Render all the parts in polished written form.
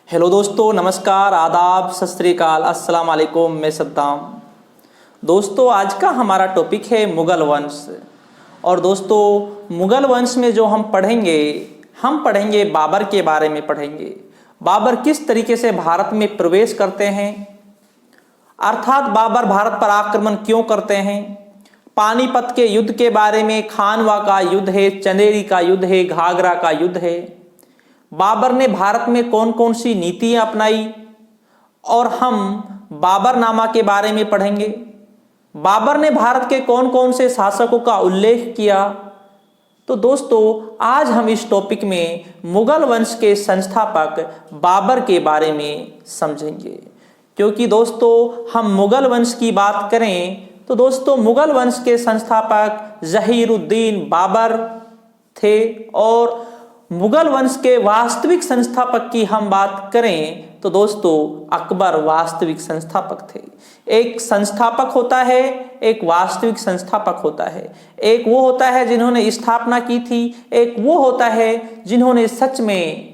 Hello दोस्तों, नमस्कार, आदाब, सत श्री अकाल, अस्सलाम वालेकुम। मैं सद्दाम। दोस्तों, आज का हमारा टॉपिक है मुग़ल वंश। और दोस्तों, मुग़ल वंश में जो हम पढ़ेंगे बाबर के बारे में पढ़ेंगे। बाबर किस तरीके से भारत में प्रवेश करते हैं, अर्थात बाबर भारत पर आक्रमण क्यों करते हैं। पानीपत के युद्ध के बारे में, खानवा का युद्ध है, चंदेरी का युद्ध है, घाघरा का युद्ध है। बाबर ने भारत में कौन कौन सी नीतियां अपनाई, और हम बाबरनामा के बारे में पढ़ेंगे। बाबर ने भारत के कौन कौन से शासकों का उल्लेख किया। तो दोस्तों, आज हम इस टॉपिक में मुग़ल वंश के संस्थापक बाबर के बारे में समझेंगे। क्योंकि दोस्तों, हम मुग़ल वंश की बात करें तो दोस्तों, मुग़ल वंश के संस्थापक ज़हीरुद्दीन बाबर थे, और मुग़ल वंश के वास्तविक संस्थापक की हम बात करें तो दोस्तों, अकबर वास्तविक संस्थापक थे। एक संस्थापक होता है, एक वास्तविक संस्थापक होता है। एक वो होता है जिन्होंने स्थापना की थी, एक वो होता है जिन्होंने सच में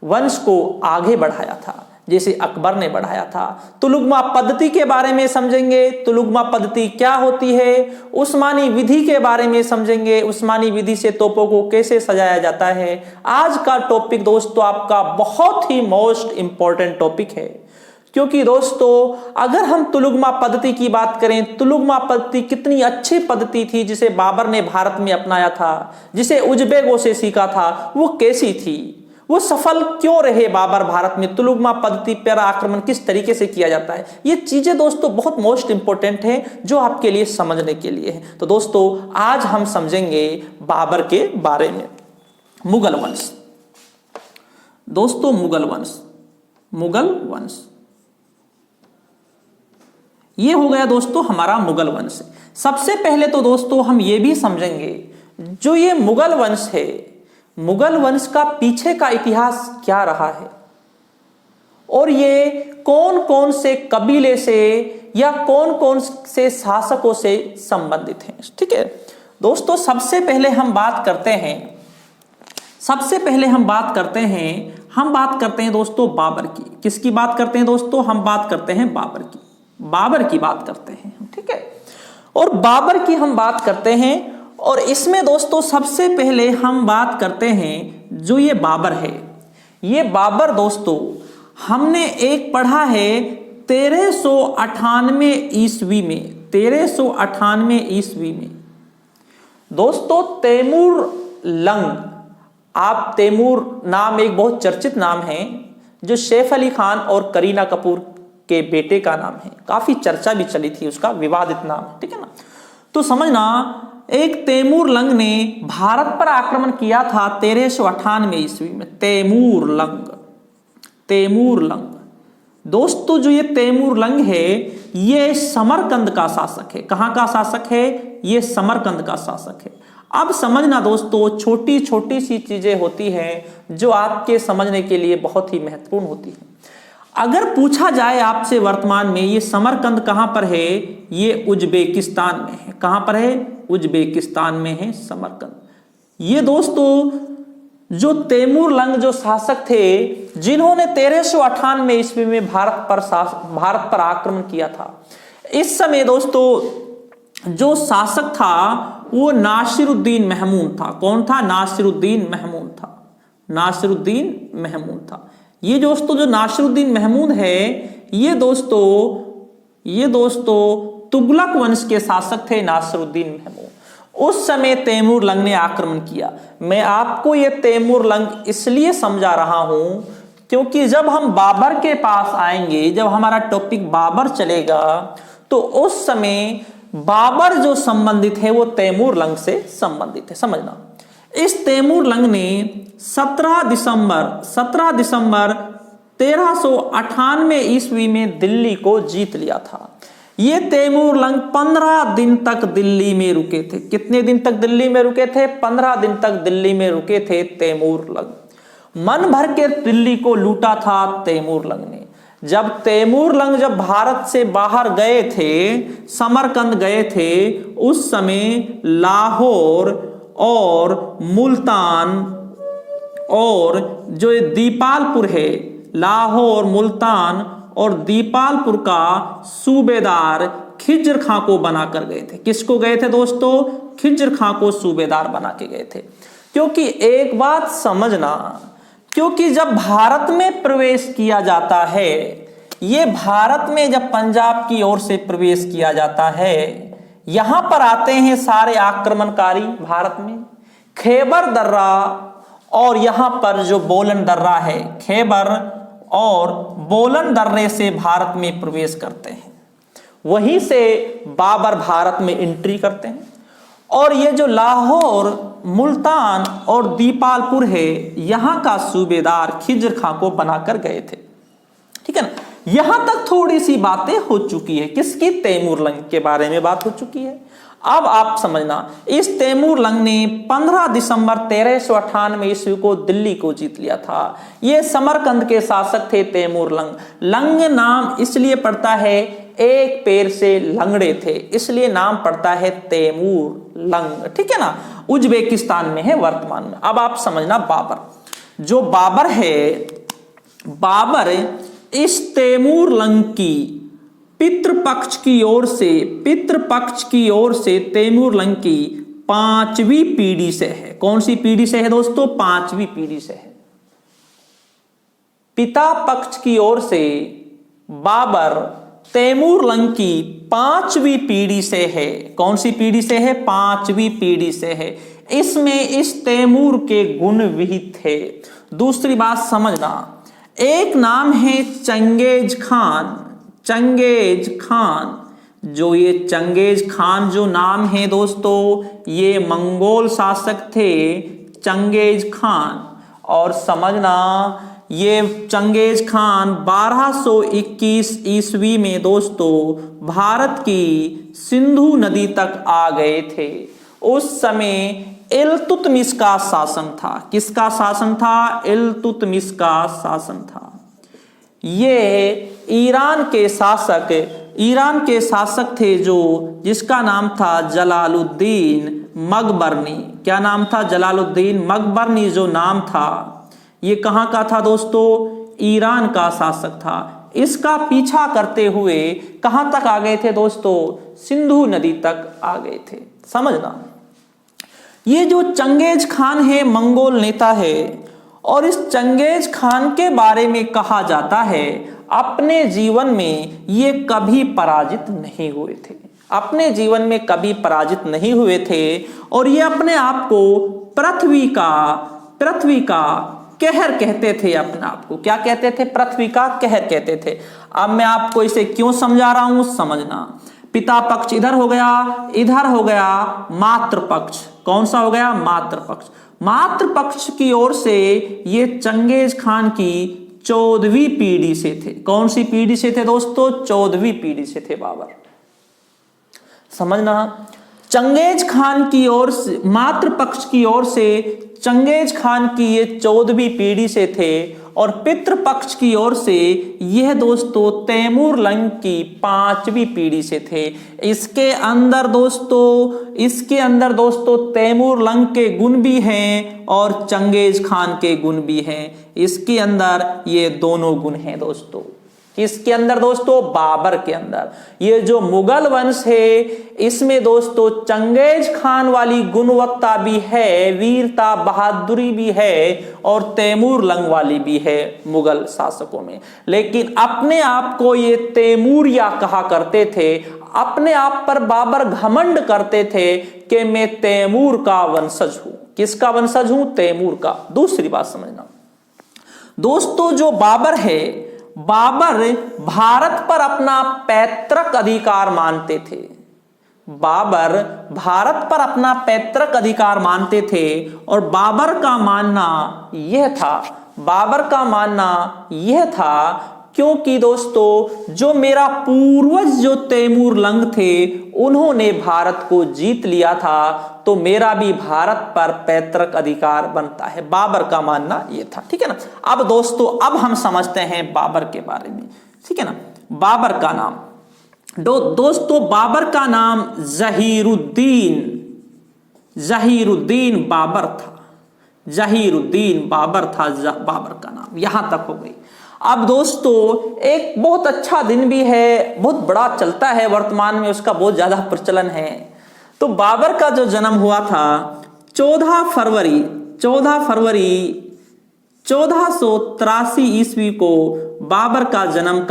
वंश को आगे बढ़ाया था, जैसे अकबर ने बढ़ाया था। तुलुगमा पद्धति के बारे में समझेंगे, तुलुगमा पद्धति क्या होती है। उस्मानी विधि के बारे में समझेंगे, उस्मानी विधि से तोपों को कैसे सजाया जाता है। आज का टॉपिक दोस्तों आपका बहुत ही मोस्ट इंपॉर्टेंट टॉपिक है। क्योंकि दोस्तों, अगर हम तुलुगमा पद्धति की बात करें, तुलुगमा पद्धति कितनी अच्छी पद्धति थी जिसे बाबर ने भारत में अपनाया था, जिसे उज़्बेकों से सीखा था, वो कैसी थी, वो सफल क्यों रहे बाबर भारत में। तुलुगमा पद्धति पर आक्रमण किस तरीके से किया जाता है, ये चीजें दोस्तों बहुत मोस्ट इंपॉर्टेंट हैं जो आपके लिए समझने के लिए है। तो दोस्तों, आज हम समझेंगे बाबर के बारे में। मुग़ल वंश। दोस्तों, मुग़ल वंश ये हो गया दोस्तों हमारा मुग़ल वंश। सबसे पहले तो दोस्तों हम ये भी समझेंगे जो ये मुग़ल वंश है, मुग़ल वंश का पीछे का इतिहास क्या रहा है, और ये कौन कौन से कबीले से या कौन कौन से शासकों से संबंधित हैं। ठीक है दोस्तों, सबसे पहले हम बात करते हैं दोस्तों बाबर की। किसकी बात करते हैं दोस्तों? हम बात करते हैं बाबर की बात करते हैं। ठीक है, और बाबर की हम बात करते हैं, और इसमें दोस्तों सबसे पहले हम बात करते हैं जो ये बाबर है। ये बाबर दोस्तों हमने एक पढ़ा है 1398 ईस्वी में। 1398 ईस्वी में दोस्तों तैमूर लंग, आप तैमूर नाम एक बहुत चर्चित नाम है जो सैफ अली खान और करीना कपूर के बेटे का नाम है। काफी चर्चा भी चली थी उसका, विवादित नाम है। ठीक है ना, तो समझना, एक तैमूर लंग ने भारत पर आक्रमण किया था 1398 ईस्वी में। तैमूर लंग दोस्तों, जो ये तैमूर लंग है ये समरकंद का शासक है। कहां का शासक है? ये समरकंद का शासक है। अब समझना दोस्तों, छोटी छोटी सी चीजें होती हैं जो आपके समझने के लिए बहुत ही महत्वपूर्ण होती हैं। अगर पूछा जाए आपसे वर्तमान में ये समरकंद कहां पर है, ये उज्बेकिस्तान में है। कहां पर है? उज्बेकिस्तान में है समरकंद। ये दोस्तों जो तैमूर लंग जो शासक थे जिन्होंने 1398 ईस्वी में भारत पर आक्रमण किया था, इस समय दोस्तों जो शासक था वो नासिरुद्दीन महमूद था। कौन था? नासिरुद्दीन महमूद था। ये दोस्तों जो नासिरुद्दीन महमूद है, ये दोस्तों तुगलक वंश के शासक थे नासिरुद्दीन महमूद। उस समय तैमूर लंग ने आक्रमण किया। मैं आपको ये तैमूर लंग इसलिए समझा रहा हूं क्योंकि जब हम बाबर के पास आएंगे, जब हमारा टॉपिक बाबर चलेगा, तो उस समय बाबर जो संबंधित है वो तैमूर लंग से संबंधित है। समझना, इस तैमूर लंग ने 17 दिसंबर 1398 ईस्वी में दिल्ली को जीत लिया था। ये तैमूर लंग 15 दिन तक दिल्ली में रुके थे। कितने दिन तक दिल्ली में रुके थे? 15 दिन तक दिल्ली में रुके थे तैमूर लंग। मन भर के दिल्ली को लूटा था तैमूर लंग ने। जब तैमूर लंग भारत से बाहर गए थे, समरकंद गए थे, उस समय लाहौर और मुल्तान और जो दीपालपुर है, लाहौर, मुल्तान और दीपालपुर का सूबेदार खिज्र खां को बनाकर गए थे। किसको गए थे दोस्तों? खिज्र खां को सूबेदार बना के गए थे। क्योंकि एक बात समझना, क्योंकि जब भारत में प्रवेश किया जाता है, ये भारत में जब पंजाब की ओर से प्रवेश किया जाता है, यहां पर आते हैं सारे आक्रमणकारी भारत में। खैबर दर्रा और यहां पर जो बोलन दर्रा है, खैबर और बोलन दर्रे से भारत में प्रवेश करते हैं। वहीं से बाबर भारत में एंट्री करते हैं। और ये जो लाहौर, मुल्तान और दीपालपुर है, यहां का सूबेदार खिज्र खां को बनाकर गए थे। ठीक है ना? यहां तक थोड़ी सी बातें हो चुकी है। किसकी? तैमूर लंग के बारे में बात हो चुकी है। अब आप समझना, इस तैमूर लंग ने 15 दिसंबर 1398 ईस्वी को दिल्ली को जीत लिया था। ये समरकंद के शासक थे तैमूर लंग। लंग नाम इसलिए पड़ता है, एक पैर से लंगड़े थे, इसलिए नाम पड़ता है तैमूर लंग। ठीक है ना? उज्बेकिस्तान में है वर्तमान में। अब आप समझना, बाबर जो बाबर है, बाबर इस तैमूर लंग की पितृपक्ष की ओर से तैमूर लंग की 5वीं पीढ़ी से है। कौन सी पीढ़ी से है दोस्तों? 5वीं पीढ़ी से है। पिता पक्ष की ओर से बाबर तैमूर लंग की 5वीं पीढ़ी से है। कौन सी पीढ़ी से है? 5वीं पीढ़ी से है। इसमें इस तैमूर के गुण विहित थे। दूसरी बात समझना, एक नाम है चंगेज खान। चंगेज खान, जो ये चंगेज खान जो नाम है दोस्तों, ये मंगोल शासक थे, चंगेज खान। और समझना, ये चंगेज खान 1221 ईस्वी में दोस्तों भारत की सिंधु नदी तक आ गए थे। उस समय इल्तुतमिश का शासन था। किसका शासन था? इल्तुतमिश का शासन था। ये ईरान के शासक थे जिसका नाम था जलालुद्दीन मकबरनी। क्या नाम था? जलालुद्दीन मकबरनी जो नाम था, ये कहां का था दोस्तों? ईरान का शासक था। इसका पीछा करते हुए कहां तक आ गए थे दोस्तों? सिंधु नदी तक आ गए थे। समझना, ये जो चंगेज खान है मंगोल नेता है, और इस चंगेज खान के बारे में कहा जाता है अपने जीवन में ये कभी पराजित नहीं हुए थे। अपने जीवन में कभी पराजित नहीं हुए थे। और ये अपने आप को पृथ्वी का कहर कहते थे। अपने आप को क्या कहते थे? पृथ्वी का कहर कहते थे। अब मैं आपको इसे क्यों समझा रहा हूं, समझना। पिता पक्ष इधर हो गया मातृ पक्ष। कौन सा हो गया? मातृ पक्ष। मातृ पक्ष की ओर से ये चंगेज खान की 14वीं पीढ़ी से थे। कौन सी पीढ़ी से थे दोस्तों? 14वीं पीढ़ी से थे बाबर। समझना, चंगेज खान की ओर से, मातृ पक्ष की ओर से चंगेज खान की ये 14वीं पीढ़ी से थे, और पितृपक्ष की ओर से यह दोस्तों तैमूर लंग की 5वीं पीढ़ी से थे। इसके अंदर दोस्तों तैमूर लंग के गुण भी हैं और चंगेज खान के गुण भी हैं। इसके अंदर ये दोनों गुण हैं दोस्तों। किसके अंदर दोस्तों? बाबर के अंदर। ये जो मुगल वंश है, इसमें दोस्तों चंगेज खान वाली गुणवत्ता भी है, वीरता बहादुरी भी है, और तैमूर लंग वाली भी है मुगल शासकों में। लेकिन अपने आप को ये तैमूरिया कहा करते थे। अपने आप पर बाबर घमंड करते थे कि मैं तैमूर का वंशज हूं। किसका वंशज हूं? तैमूर का। दूसरी बात समझना दोस्तों, जो बाबर है, बाबर भारत पर अपना पैतृक अधिकार मानते थे। बाबर भारत पर अपना पैतृक अधिकार मानते थे, और बाबर का मानना यह था क्योंकि दोस्तों जो मेरा पूर्वज जो तैमूर लंग थे, उन्होंने भारत को जीत लिया था, तो मेरा भी भारत पर पैतृक अधिकार बनता है। बाबर का मानना यह था। ठीक है ना? अब दोस्तों, अब हम समझते हैं बाबर के बारे में। ठीक है ना? बाबर का नाम दोस्तों, बाबर का नाम जहीरुद्दीन बाबर था। जहीरुद्दीन बाबर था बाबर का नाम। यहां तक हो गई। अब दोस्तों एक बहुत अच्छा दिन भी है, बहुत बड़ा चलता है वर्तमान में, उसका बहुत ज्यादा प्रचलन है। तो बाबर का जो जन्म हुआ था 14 फरवरी 1483 ईस्वी को बाबर का जन्म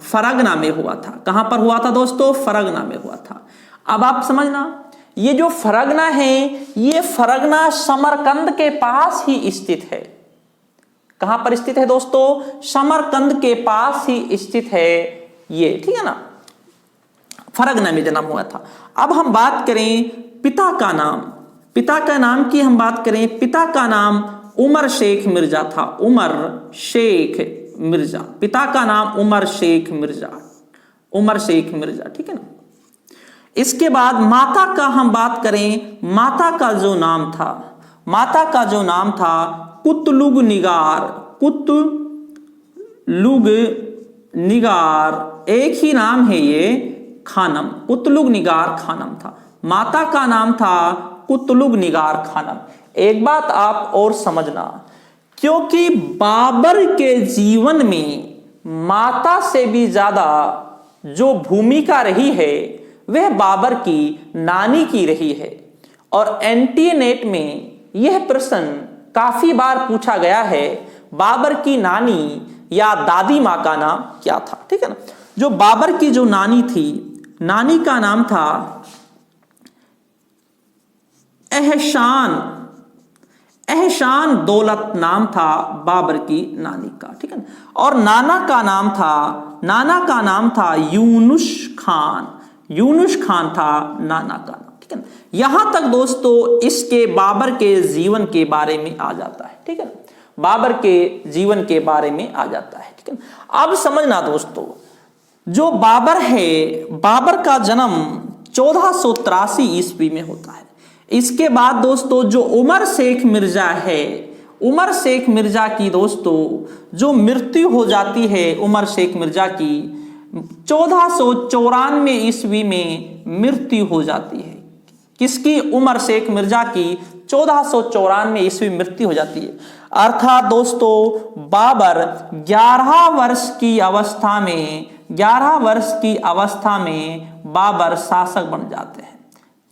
फरगना में हुआ था। कहां पर हुआ था दोस्तों? फरगना में हुआ था। अब आप समझना, ये जो फरगना है, ये फरगना समरकंद के पास ही स्थित है। कहां पर स्थित है दोस्तों? समरकंद के पास ही स्थित है ये, ठीक है ना। फरगना में जन्म हुआ था। अब हम बात करें पिता का नाम की हम बात करें। पिता का नाम उमर शेख मिर्जा था। उमर शेख मिर्जा, पिता का नाम उमर शेख मिर्जा, ठीक है ना। इसके बाद माता का हम बात करें। माता का जो नाम था कुतलुग निगार, एक ही नाम है ये, खानम। कुतलुग निगार खानम था। माता का नाम था कुतलुग निगार खानम। एक बात आप और समझना, क्योंकि बाबर के जीवन में माता से भी ज्यादा जो भूमिका रही है वह बाबर की नानी की रही है। और एनटीए में यह प्रश्न काफी बार पूछा गया है, बाबर की नानी या दादी माँ का नाम क्या था, ठीक है ना। जो बाबर की जो नानी थी, नानी का नाम था एहसान दौलत नाम था बाबर की नानी का, ठीक है ना। और नाना का नाम था यूनुस खान था नाना का नाम, ठीक है ना। यहां तक दोस्तों इसके बाबर के जीवन के बारे में आ जाता है, ठीक है ना। बाबर के जीवन के बारे में आ जाता है, ठीक है ना। अब समझना दोस्तों, जो बाबर है, बाबर का जन्म 1483 ईस्वी में होता है। इसके बाद दोस्तों जो उमर शेख मिर्जा है, उमर शेख मिर्जा की दोस्तों जो मृत्यु हो जाती है, उमर शेख मिर्जा की 1494 ईस्वी में मृत्यु हो जाती है। किसकी? उमर शेख मिर्जा की 1494 ईस्वी मृत्यु हो जाती है। अर्थात दोस्तों बाबर 11 वर्ष की अवस्था में बाबर शासक बन जाते हैं।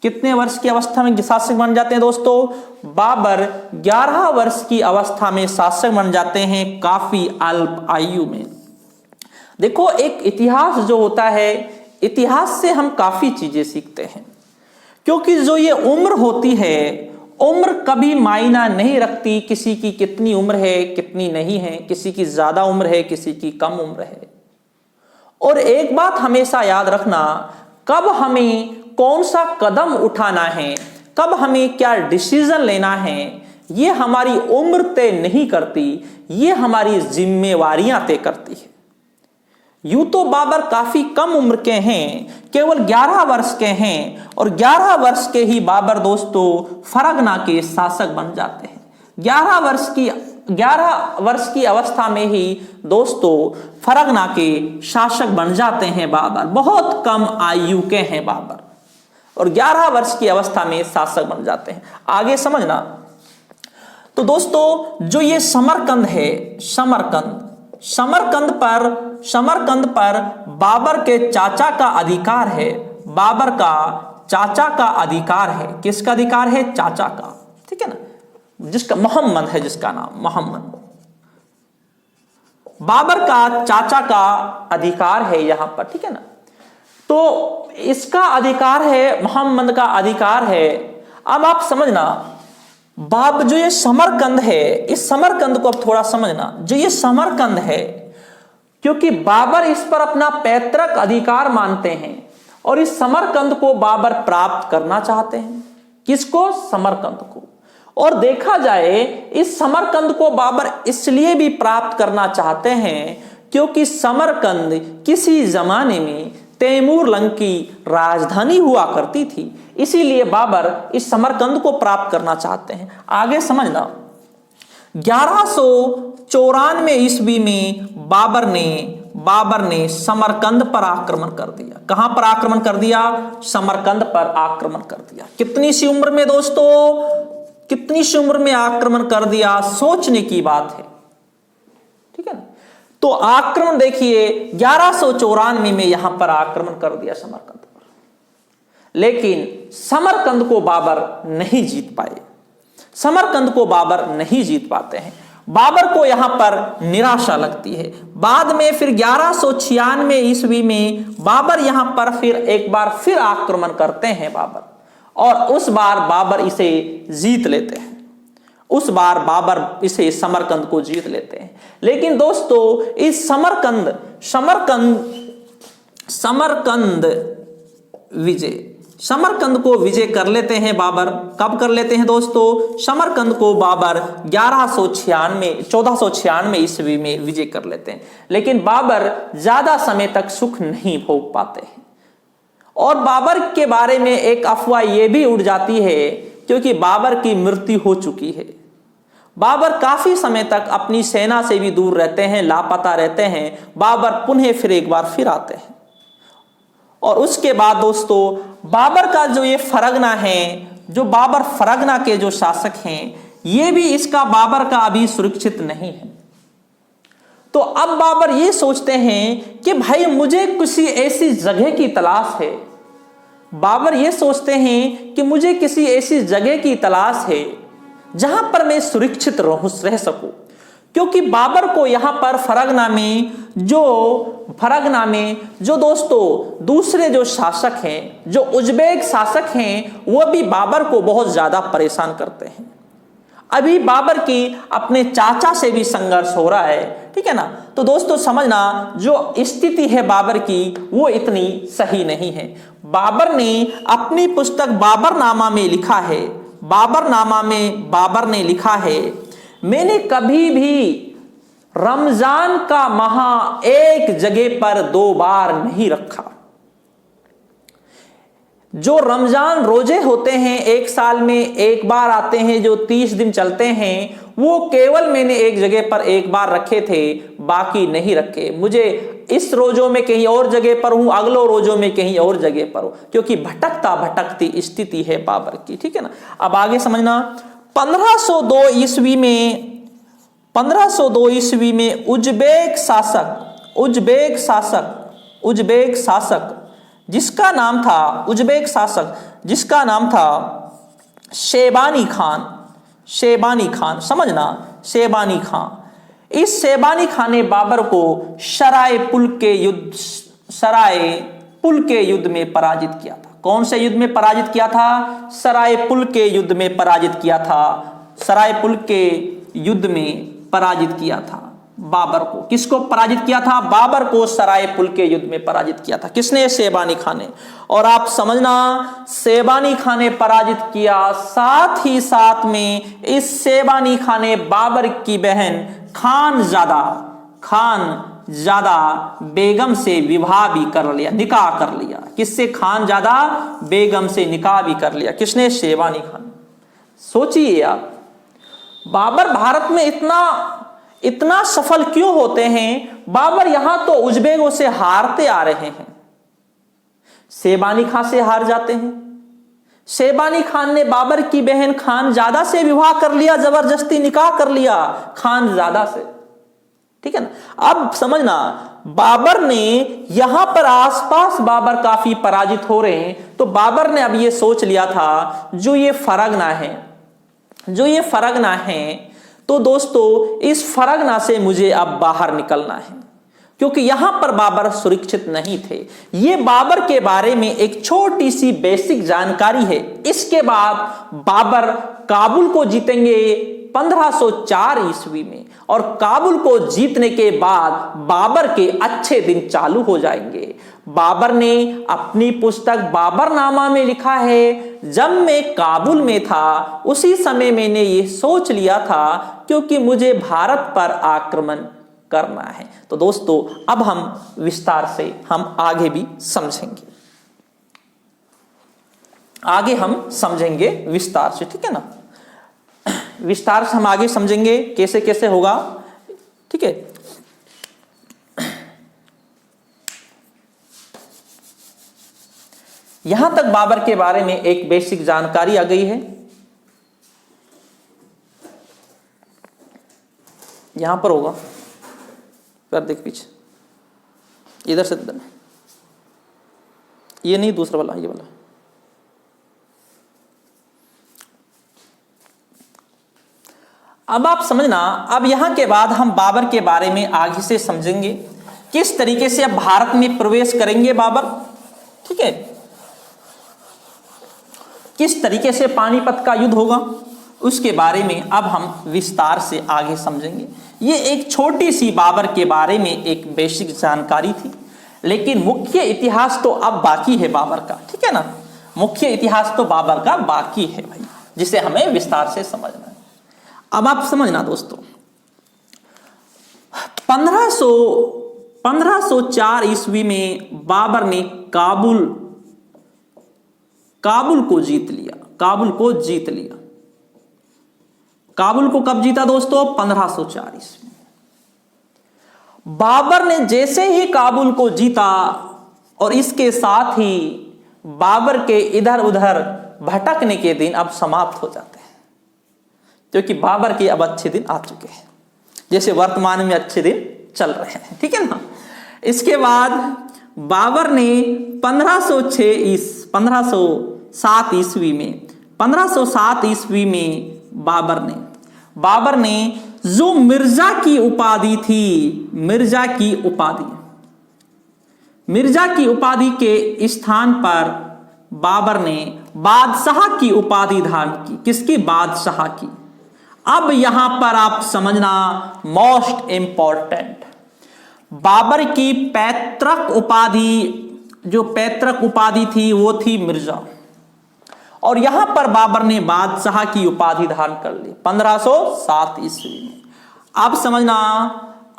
कितने वर्ष की अवस्था में शासक बन जाते हैं दोस्तों? बाबर 11 वर्ष की अवस्था में शासक बन जाते हैं, काफी अल्प आयु में। देखो, एक इतिहास जो होता है, इतिहास से हम काफी चीजें सीखते हैं, क्योंकि जो ये उम्र होती है, उम्र कभी मायना नहीं रखती किसी की कितनी उम्र है कितनी नहीं है, किसी की ज्यादा उम्र है किसी की कम उम्र है। और एक बात हमेशा याद रखना, कब हमें कौन सा कदम उठाना है, कब हमें क्या डिसीजन लेना है, ये हमारी उम्र तय नहीं करती, ये हमारी जिम्मेवारियां तय करती है। यूं तो बाबर काफी कम उम्र के हैं, केवल 11 वर्ष के हैं, और 11 वर्ष के ही बाबर दोस्तों फरगना के शासक बन जाते हैं। 11 वर्ष की अवस्था में ही दोस्तों फरगना के शासक बन जाते हैं बाबर। बहुत कम आयु के हैं बाबर, और 11 वर्ष की अवस्था में शासक बन जाते हैं। आगे समझना, तो दोस्तों जो ये समरकंद है, समरकंद पर बाबर के चाचा का अधिकार है। बाबर का चाचा का अधिकार है। किसका अधिकार है? चाचा का, ठीक है ना, जिसका मोहम्मद है, जिसका नाम मोहम्मद। बाबर का चाचा का अधिकार है यहां पर, ठीक है ना। तो इसका अधिकार है, मोहम्मद का अधिकार है। अब आप समझना, जो ये समरकंद है, इस समरकंद को अब थोड़ा समझना। जो ये समरकंद है, क्योंकि बाबर इस पर अपना पैतृक अधिकार मानते हैं, और इस समरकंद को बाबर प्राप्त करना चाहते हैं। किसको? समरकंद को। और देखा जाए, इस समरकंद को बाबर इसलिए भी प्राप्त करना चाहते हैं क्योंकि समरकंद किसी जमाने में तैमूर लंग की राजधानी हुआ करती थी, इसीलिए बाबर इस समरकंद को प्राप्त करना चाहते हैं। आगे समझना, 1194 ईस्वी में बाबर ने समरकंद पर आक्रमण कर दिया। कहां पर आक्रमण कर दिया? समरकंद पर आक्रमण कर दिया। कितनी सी उम्र में दोस्तों, कितनी सी उम्र में आक्रमण कर दिया? सोचने की बात है, ठीक है ना। तो आक्रमण देखिए 1194 में यहां पर आक्रमण कर दिया समरकंद पर, लेकिन समरकंद को बाबर नहीं जीत पाए, समरकंद को बाबर नहीं जीत पाते हैं। बाबर को यहां पर निराशा लगती है। बाद में फिर 1196 ईस्वी में बाबर यहां पर फिर एक बार फिर आक्रमण करते हैं बाबर, और उस बार बाबर इसे जीत लेते हैं, उस बार बाबर इसे समरकंद को जीत लेते हैं। लेकिन दोस्तों इस समरकंद को विजय कर लेते हैं बाबर। कब कर लेते हैं दोस्तों? समरकंद को बाबर 1496 ईस्वी में विजय कर लेते हैं। लेकिन बाबर ज्यादा समय तक सुख नहीं भोग पाते हैं, और बाबर के बारे में एक अफवाह यह भी उड़ जाती है, क्योंकि बाबर की मृत्यु हो चुकी है। बाबर काफी समय तक अपनी सेना से भी दूर रहते हैं, लापता रहते हैं। बाबर पुनः फिर एक बार फिर आते हैं, और उसके बाद दोस्तों बाबर का जो ये फरगना है, जो बाबर फरगना के जो शासक हैं, ये भी इसका बाबर का अभी सुरक्षित नहीं है। तो अब बाबर ये सोचते हैं कि भाई मुझे किसी ऐसी जगह की तलाश है, बाबर ये सोचते हैं कि मुझे किसी ऐसी जगह की तलाश है जहां पर मैं सुरक्षित रह सकूं, क्योंकि बाबर को यहां पर फरगना में जो दोस्तों दूसरे जो शासक हैं, जो उज्बेक शासक हैं, वो भी बाबर को बहुत ज्यादा परेशान करते हैं। अभी बाबर की अपने चाचा से भी संघर्ष हो रहा है, ठीक है ना। तो दोस्तों समझना, जो स्थिति है बाबर की वो इतनी सही नहीं है। बाबर ने अपनी पुस्तक बाबरनामा में लिखा है, बाबर ने लिखा है, मैंने कभी भी रमजान का माह एक जगह पर 2 बार नहीं रखा। जो रमजान रोजे होते हैं एक साल में एक बार आते हैं, जो 30 दिन चलते हैं, वो केवल मैंने एक जगह पर एक बार रखे थे, बाकी नहीं रखे। मुझे इस रोजों में कहीं और जगह पर हूं, अगले रोजों में कहीं और जगह पर हूं, क्योंकि भटकती स्थिति है बाबर की, ठीक है ना। अब आगे समझना, 1502 ईस्वी में उज्बेक शासक जिसका नाम था शेबानी खान, समझना, शेबानी खान। इस शेबानी खान ने बाबर को सराय पुल के युद्ध में पराजित किया था। कौन से युद्ध में पराजित किया था? सराय पुल के युद्ध में पराजित किया था। सराय पुल के युद्ध में पराजित किया था बाबर को। किसको पराजित किया था? बाबर को सराय पुल के युद्ध में पराजित किया था। किसने? शेबानी खान ने। और आप समझना, शेबानी खान ने पराजित किया, साथ ही साथ में इस शेबानी खान ने बाबर की बहन खानजादा बेगम से विवाह भी कर लिया, निकाह कर लिया। किससे? खानजादा बेगम से निकाह भी कर लिया। किसने? शेबानी खान। सोचिए आप, बाबर भारत में इतना सफल क्यों होते हैं? बाबर यहां तो उज्बेकों से हारते आ रहे हैं, शेबानी खान से हार जाते हैं। शेबानी खान ने बाबर की बहन खानजादा से विवाह कर लिया, जबरदस्ती निकाह कर लिया खानजादा से, ठीक है ना। अब समझना, बाबर ने यहां पर आसपास बाबर काफी पराजित हो रहे हैं, तो बाबर ने अब यह सोच लिया था, जो ये फरगना है, तो दोस्तों इस फरगना से मुझे अब बाहर निकलना है, क्योंकि यहां पर बाबर सुरक्षित नहीं थे। यह बाबर के बारे में एक छोटी सी बेसिक जानकारी है। इसके बाद बाबर काबुल को जीतेंगे 1504 ईस्वी में, और काबुल को जीतने के बाद बाबर के अच्छे दिन चालू हो जाएंगे। बाबर ने अपनी पुस्तक बाबरनामा में लिखा है, जब मैं काबुल में था उसी समय मैंने ये सोच लिया था, क्योंकि मुझे भारत पर आक्रमण करना है। तो दोस्तों अब हम विस्तार से हम आगे भी समझेंगे, विस्तार से, ठीक है ना। विस्तार से हम आगे समझेंगे कैसे कैसे होगा, ठीक है। यहां तक बाबर के बारे में एक बेसिक जानकारी आ गई है। यहां पर होगा, कर देख पीछे, इधर से इधर, ये नहीं दूसरा वाला, ये वाला। अब आप समझना, अब यहां के बाद हम बाबर के बारे में आगे से समझेंगे, किस तरीके से अब भारत में प्रवेश करेंगे बाबर, ठीक है, किस तरीके से पानीपत का युद्ध होगा, उसके बारे में अब हम विस्तार से आगे समझेंगे। ये एक छोटी सी बाबर के बारे में एक बेसिक जानकारी थी, लेकिन मुख्य इतिहास तो अब बाकी है बाबर का, ठीक है ना, मुख्य इतिहास तो बाबर का बाकी है भाई, जिसे हमें विस्तार से समझना है। अब आप समझना दोस्तों, 1504 ईस्वी में बाबर ने काबुल को जीत लिया। काबुल को कब जीता दोस्तों? 1504 ईस्वी। बाबर ने जैसे ही काबुल को जीता और इसके साथ ही बाबर के इधर उधर भटकने के दिन अब समाप्त हो जाते हैं, क्योंकि बाबर के अब अच्छे दिन आ चुके हैं, जैसे वर्तमान में अच्छे दिन चल रहे हैं, ठीक है ना। इसके बाद बाबर ने 1507 ईस्वी में बाबर ने जो मिर्जा की उपाधि थी, मिर्जा की उपाधि के स्थान पर बाबर ने बादशाह की उपाधि धारण की। किसकी? बादशाह की। अब यहां पर आप समझना, मोस्ट इंपॉर्टेंट, बाबर की पैतृक उपाधि थी वो थी मिर्जा, और यहां पर बाबर ने बादशाह की उपाधि धारण कर ली 1507 ईस्वी में। अब समझना,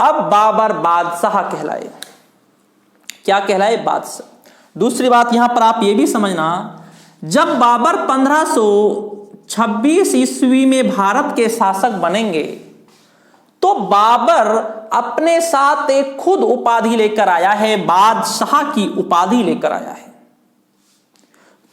अब बाबर बादशाह कहलाए। क्या कहलाए? बादशाह। दूसरी बात यहां पर आप ये भी समझना, जब बाबर 1526 ईस्वी में भारत के शासक बनेंगे तो बाबर अपने साथ एक खुद उपाधि लेकर आया है, बादशाह की उपाधि लेकर आया है।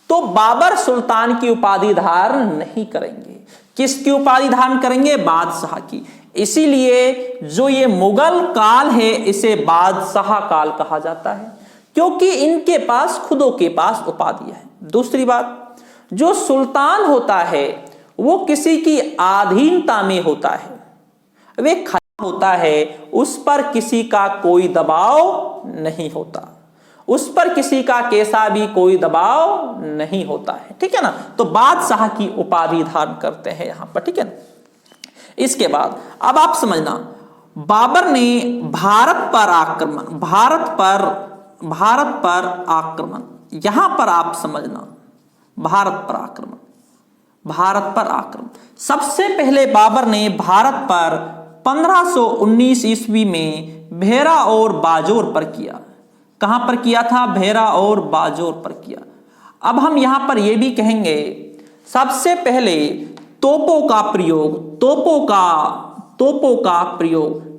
तो बाबर सुल्तान की उपाधि धारण नहीं करेंगे। किसकी उपाधि धारण करेंगे? बादशाह की। इसीलिए जो ये मुगल काल है इसे बादशाह काल कहा जाता है, क्योंकि इनके पास खुदों के पास उपाधि है। दूसरी बात, जो सुल्तान होता है वो किसी की अधीनता में होता है, वे खड़ा होता है, उस पर किसी का कोई दबाव नहीं होता, उस पर किसी का कैसा भी कोई दबाव नहीं होता है, ठीक है ना। तो बादशाह की उपाधि धारण करते हैं यहां पर, ठीक है ना। इसके बाद अब आप समझना, बाबर ने भारत पर आक्रमण, यहां पर आप समझना, भारत पर आक्रमण सबसे पहले बाबर ने भारत पर 1519 ईस्वी में भेरा और बाजोर पर किया। कहां पर किया था? भेरा और बाजोर पर किया। अब हम यहां पर यह भी कहेंगे, सबसे पहले तोपों का प्रयोग,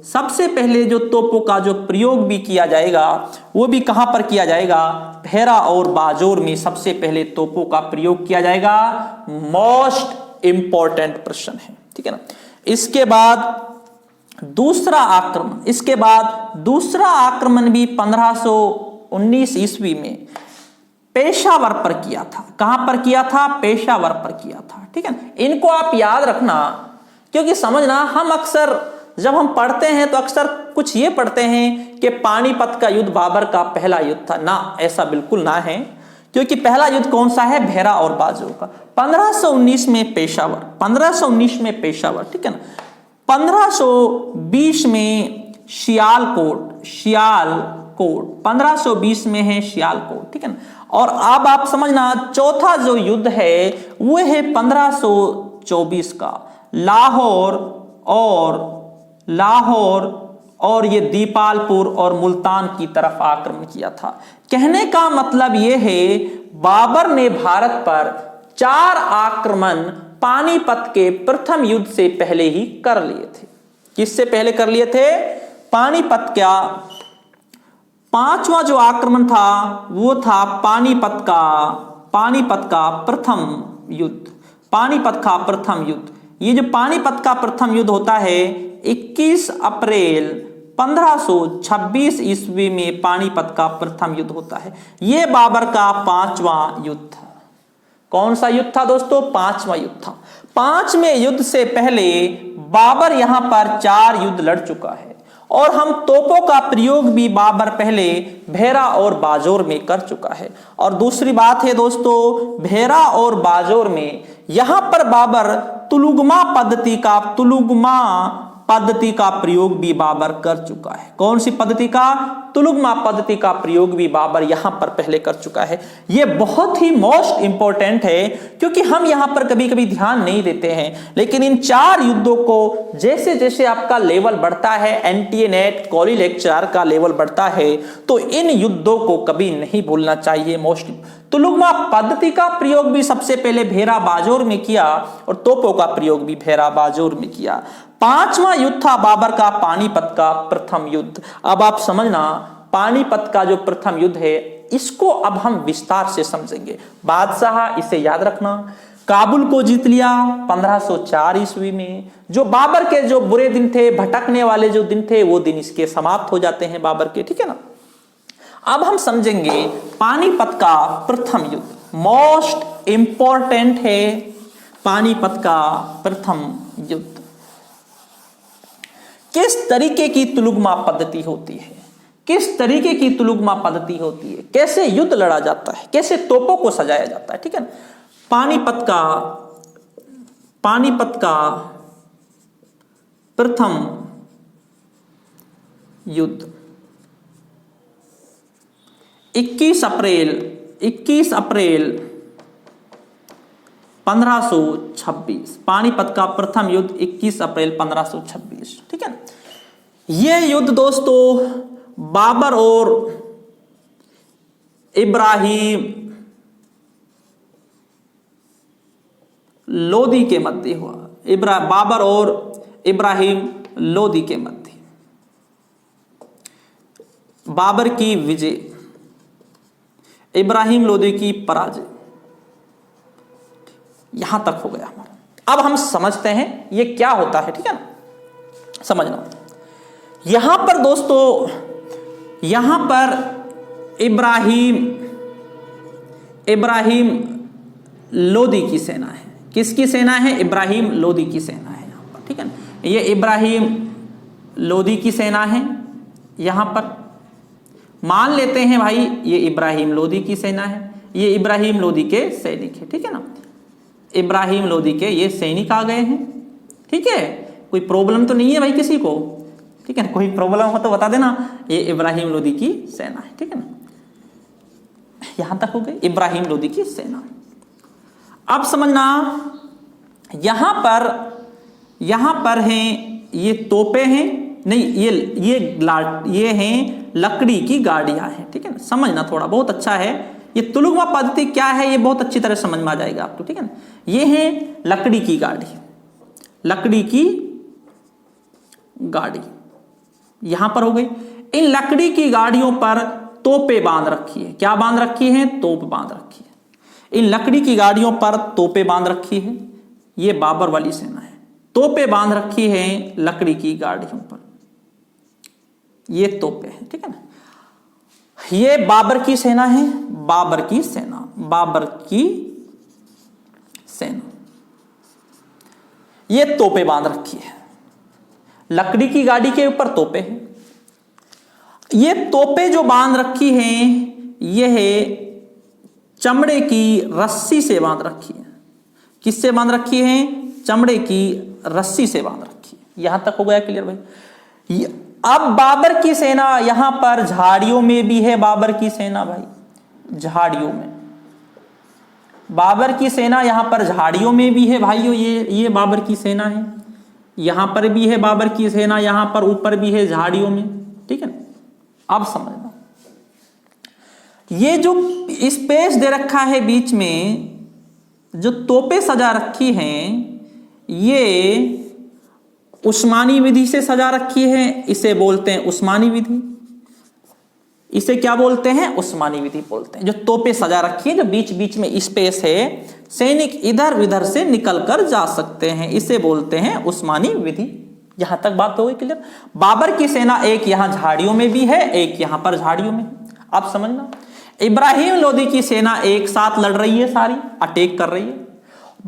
सबसे पहले जो तोपों का जो प्रयोग भी किया जाएगा वो भी कहां पर किया जाएगा? भेरा और बाजोर में सबसे पहले तोपों का प्रयोग किया जाएगा। मोस्ट इंपॉर्टेंट प्रश्न है, ठीक है ना। इसके बाद दूसरा आक्रमण भी 1519 ईस्वी में पेशावर पर किया था। कहां पर किया था? पेशावर पर किया था, ठीक है। इनको आप याद रखना, क्योंकि समझना, हम अक्सर जब हम पढ़ते हैं तो अक्सर कुछ ये पढ़ते हैं कि पानीपत का युद्ध बाबर का पहला युद्ध था। ना, ऐसा बिल्कुल ना है, क्योंकि पहला युद्ध कौन सा है? भेरा और बाजोर का। 1519 में पेशावर, ठीक है ना। 1520 में सियालकोट, 1520 में है सियालकोट, ठीक है ना। और अब आप समझना, चौथा जो युद्ध है वो है 1524 का, लाहौर और ये दीपालपुर और मुल्तान की तरफ आक्रमण किया था। कहने का मतलब ये है, बाबर ने भारत पर 4 आक्रमण पानीपत के प्रथम युद्ध से पहले ही कर लिए थे। किससे पहले कर लिए थे? पानीपत का 5वां जो आक्रमण था वो था पानीपत का प्रथम युद्ध। ये जो पानीपत का प्रथम युद्ध होता है 21 अप्रैल 1526 ईस्वी में पानीपत का प्रथम युद्ध होता है। यह बाबर का 5वां युद्ध था। कौन सा युद्ध था दोस्तों? 5वां युद्ध था। 5वें युद्ध से पहले बाबर यहां पर 4 युद्ध लड़ चुका है और हम तोपों का प्रयोग भी बाबर पहले भेरा और बाजोर में कर चुका है। और दूसरी बात है दोस्तों, भेरा और बाजोर में यहां पर बाबर तुलुगमा पद्धति का प्रयोग भी बाबर कर चुका है। कौन सी पद्धति का? तुलुगमा पद्धति का प्रयोग भी बाबर यहां पर पहले कर चुका है। यह बहुत ही मोस्ट इंपॉर्टेंट है क्योंकि हम यहां पर कभी कभी ध्यान नहीं देते हैं, लेकिन इन 4 युद्धों को जैसे जैसे आपका लेवल बढ़ता है, एनटीए नेट कॉली लेक्चर का लेवल बढ़ता है, तो इन युद्धों को कभी नहीं भूलना चाहिए। मोस्ट तुलुगमा पद्धति का प्रयोग भी सबसे पहले भेरा बाजोर में किया और तोपों का प्रयोग भी भेरा बाजोर में किया। 5वां युद्ध था बाबर का पानीपत का प्रथम युद्ध। अब आप समझना, पानीपत का जो प्रथम युद्ध है इसको अब हम विस्तार से समझेंगे। बादशाह, इसे याद रखना, काबुल को जीत लिया 1504 ईस्वी में। जो बाबर के जो बुरे दिन थे, भटकने वाले जो दिन थे, वो दिन इसके समाप्त हो जाते हैं बाबर के, ठीक है ना। अब हम समझेंगे पानीपत का प्रथम युद्ध। मोस्ट इंपॉर्टेंट है पानीपत का प्रथम युद्ध। किस तरीके की तुलुगमा पद्धति होती है, किस तरीके की तुलुगमा पद्धति होती है, कैसे युद्ध लड़ा जाता है, कैसे तोपों को सजाया जाता है, ठीक है ना। पानीपत का प्रथम युद्ध 21 अप्रैल 1526। पानीपत का प्रथम युद्ध 21 अप्रैल 1526, ठीक है ना। यह युद्ध दोस्तों बाबर और इब्राहिम लोदी के मध्य हुआ। बाबर और इब्राहिम लोदी के मध्य। बाबर की विजय, इब्राहिम लोदी की पराजय। यहां तक हो गया हमारा। अब हम समझते हैं ये क्या होता है, ठीक है ना। समझना, यहां पर दोस्तों, यहां पर इब्राहिम लोदी की सेना है। किसकी सेना है? इब्राहिम लोदी की सेना है यहां पर, ठीक है ना। ये इब्राहिम लोदी की सेना है। यहां पर मान लेते हैं भाई ये इब्राहिम लोदी की सेना है, ये इब्राहिम लोदी के सैनिक है, ठीक है ना। इब्राहिम लोदी के ये सैनिक आ गए हैं, ठीक है। कोई प्रॉब्लम तो नहीं है भाई किसी को, ठीक है ना। कोई प्रॉब्लम हो तो बता देना। ये इब्राहिम लोदी की सेना है, ठीक है ना। यहां तक हो गई इब्राहिम लोदी की सेना। अब समझना, यहां पर हैं ये तोपे हैं, नहीं ये हैं लकड़ी की गाड़ियां हैं, ठीक है ना। समझना थोड़ा बहुत अच्छा है। ये तुलुगमा पद्धति क्या है ये बहुत अच्छी तरह समझ में आ जाएगा आपको, ठीक है ना। ये है लकड़ी की गाड़ी, लकड़ी की गाड़ी यहां पर हो गई। इन लकड़ी की गाड़ियों पर तोपे बांध रखी है। क्या बांध रखी है? तोप बांध रखी है। इन लकड़ी की गाड़ियों पर तोपे बांध रखी है। ये बाबर वाली सेना है। तोपे बांध रखी है लकड़ी की गाड़ियों पर, ये तोपे हैं, ठीक है ना। ये बाबर की सेना है, बाबर की सेना ये तोपे बांध रखी है। लकड़ी की गाड़ी के ऊपर तोपे हैं। ये तोपे जो बांध रखी हैं यह चमड़े की रस्सी से बांध रखी है। किससे बांध रखी है? चमड़े की रस्सी से बांध रखी है। यहां तक हो गया क्लियर भाई। अब बाबर की सेना यहां पर झाड़ियों में भी है। बाबर की सेना भाई झाड़ियों में, बाबर की सेना यहां पर झाड़ियों में भी है भाइयों। ये बाबर की सेना है। यहां पर भी है बाबर की सेना, यहां पर ऊपर भी है झाड़ियों में, ठीक है ना। अब समझना, ये जो स्पेस दे रखा है बीच में, जो तोपें सजा रखी हैं, ये उस्मानी विधि से सजा रखी है। इसे बोलते हैं उस्मानी विधि। इसे क्या बोलते हैं? उस्मानी विधि बोलते हैं। जो तोपें सजा रखी है, जो बीच बीच में स्पेस है, सैनिक इधर उधर से निकल कर जा सकते हैं, इसे बोलते हैं उस्मानी विधि, यहां तक बात हो गई क्लियर। बाबर की सेना एक यहां झाड़ियों में भी है, एक यहां पर झाड़ियों में। आप समझना, इब्राहिम लोदी की सेना एक साथ लड़ रही है, सारी अटैक कर रही है।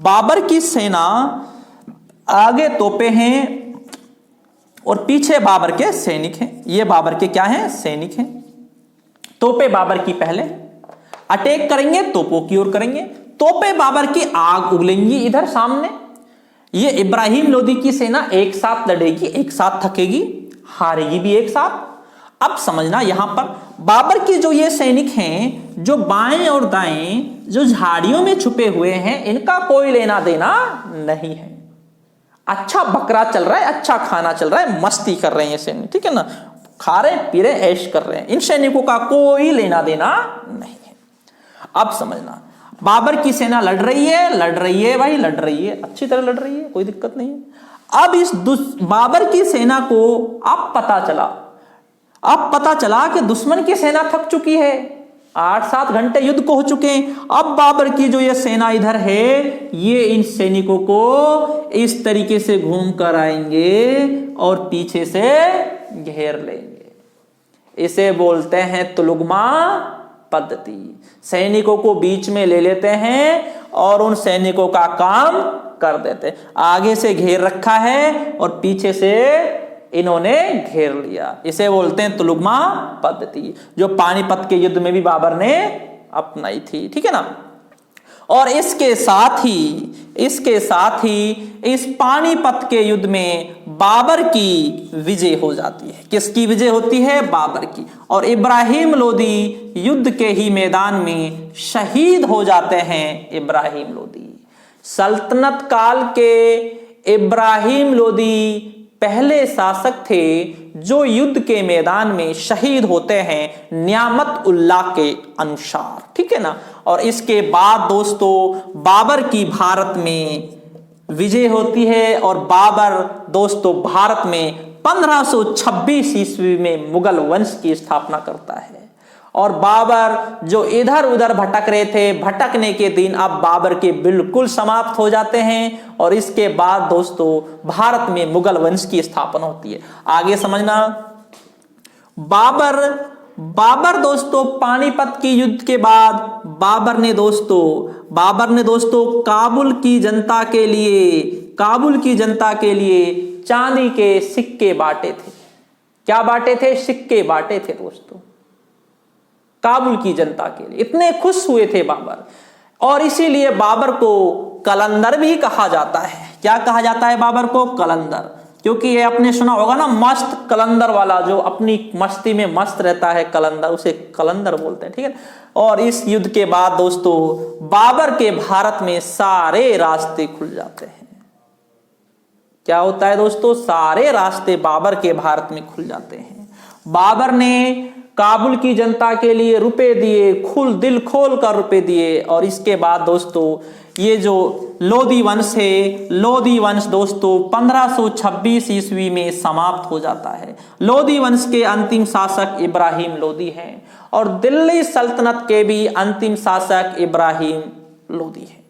बाबर की सेना आगे तोपे हैं और पीछे बाबर के सैनिक हैं। ये बाबर के क्या हैं? सैनिक हैं। तोपे बाबर की पहले अटैक करेंगे, तोपों की ओर करेंगे। तोपे बाबर की आग उगलेंगी इधर सामने। ये इब्राहिम लोदी की सेना एक साथ लड़ेगी, एक साथ थकेगी, हारेगी भी एक साथ। अब समझना, यहां पर बाबर के जो ये सैनिक हैं, जो बाएं और दाएं जो झाड़ियों में छुपे हुए हैं, इनका कोई लेना देना नहीं है। अच्छा बकरा चल रहा है, अच्छा खाना चल रहा है, मस्ती कर रहे हैं ये सैनिक, ठीक है ना, खा रहे पी रहे ऐश कर रहे हैं। इन सैनिकों का कोई लेना देना नहीं है। अब समझना, बाबर की सेना लड़ रही है भाई, लड़ रही है, अच्छी तरह लड़ रही है, कोई दिक्कत नहीं है। अब इस बाबर की सेना को अब पता चला कि दुश्मन की सेना थक चुकी है, 8-7 घंटे युद्ध को हो चुके हैं। अब बाबर की जो ये सेना इधर है, ये इन सैनिकों को इस तरीके से घूम कर आएंगे और पीछे से घेर लेंगे। इसे बोलते हैं तुलुगमा पद्धति। सैनिकों को बीच में ले लेते हैं और उन सैनिकों का काम कर देते हैं। आगे से घेर रखा है और पीछे से इन्होंने घेर लिया। इसे बोलते हैं तुलुगमा पद्धति, जो पानीपत के युद्ध में भी बाबर ने अपनाई थी, ठीक है ना। और इसके साथ ही इस पानीपत के युद्ध में बाबर की विजय हो जाती है। किसकी विजय होती है? बाबर की। और इब्राहिम लोदी युद्ध के ही मैदान में शहीद हो जाते हैं। इब्राहिम लोदी सल्तनत काल के इब्राहिम लोदी पहले शासक थे जो युद्ध के मैदान में शहीद होते हैं नियामत उल्लाह के अनुसार, ठीक है ना। और इसके बाद दोस्तों बाबर की भारत में विजय होती है और बाबर दोस्तों भारत में 1526 ईस्वी में मुगल वंश की स्थापना करता है। और बाबर जो इधर उधर भटक रहे थे, भटकने के दिन अब बाबर के बिल्कुल समाप्त हो जाते हैं। और इसके बाद दोस्तों भारत में मुगल वंश की स्थापना होती है। आगे समझना, बाबर दोस्तों पानीपत की युद्ध के बाद बाबर ने दोस्तों काबुल की जनता के लिए चांदी के सिक्के बांटे थे। क्या बांटे थे? सिक्के बांटे थे दोस्तों, काबुल की जनता के लिए। इतने खुश हुए थे बाबर, और इसीलिए बाबर को कलंदर भी कहा जाता है। क्या कहा जाता है बाबर को? कलंदर। क्योंकि ये आपने सुना होगा ना, मस्त कलंदर वाला, जो अपनी मस्ती में मस्त रहता है कलंदर, उसे कलंदर बोलते हैं, ठीक है। और इस युद्ध के बाद दोस्तों बाबर के भारत में सारे रास्ते खुल जाते हैं। क्या होता है दोस्तों? सारे रास्ते बाबर के भारत में खुल जाते हैं। बाबर ने काबुल की जनता के लिए रुपए दिए, दिल खोल कर रुपए दिए। और इसके बाद दोस्तों ये जो लोदी वंश है, लोदी वंश दोस्तों 1526 ईस्वी में समाप्त हो जाता है। लोदी वंश के अंतिम शासक इब्राहिम लोदी हैं और दिल्ली सल्तनत के भी अंतिम शासक इब्राहिम लोदी हैं।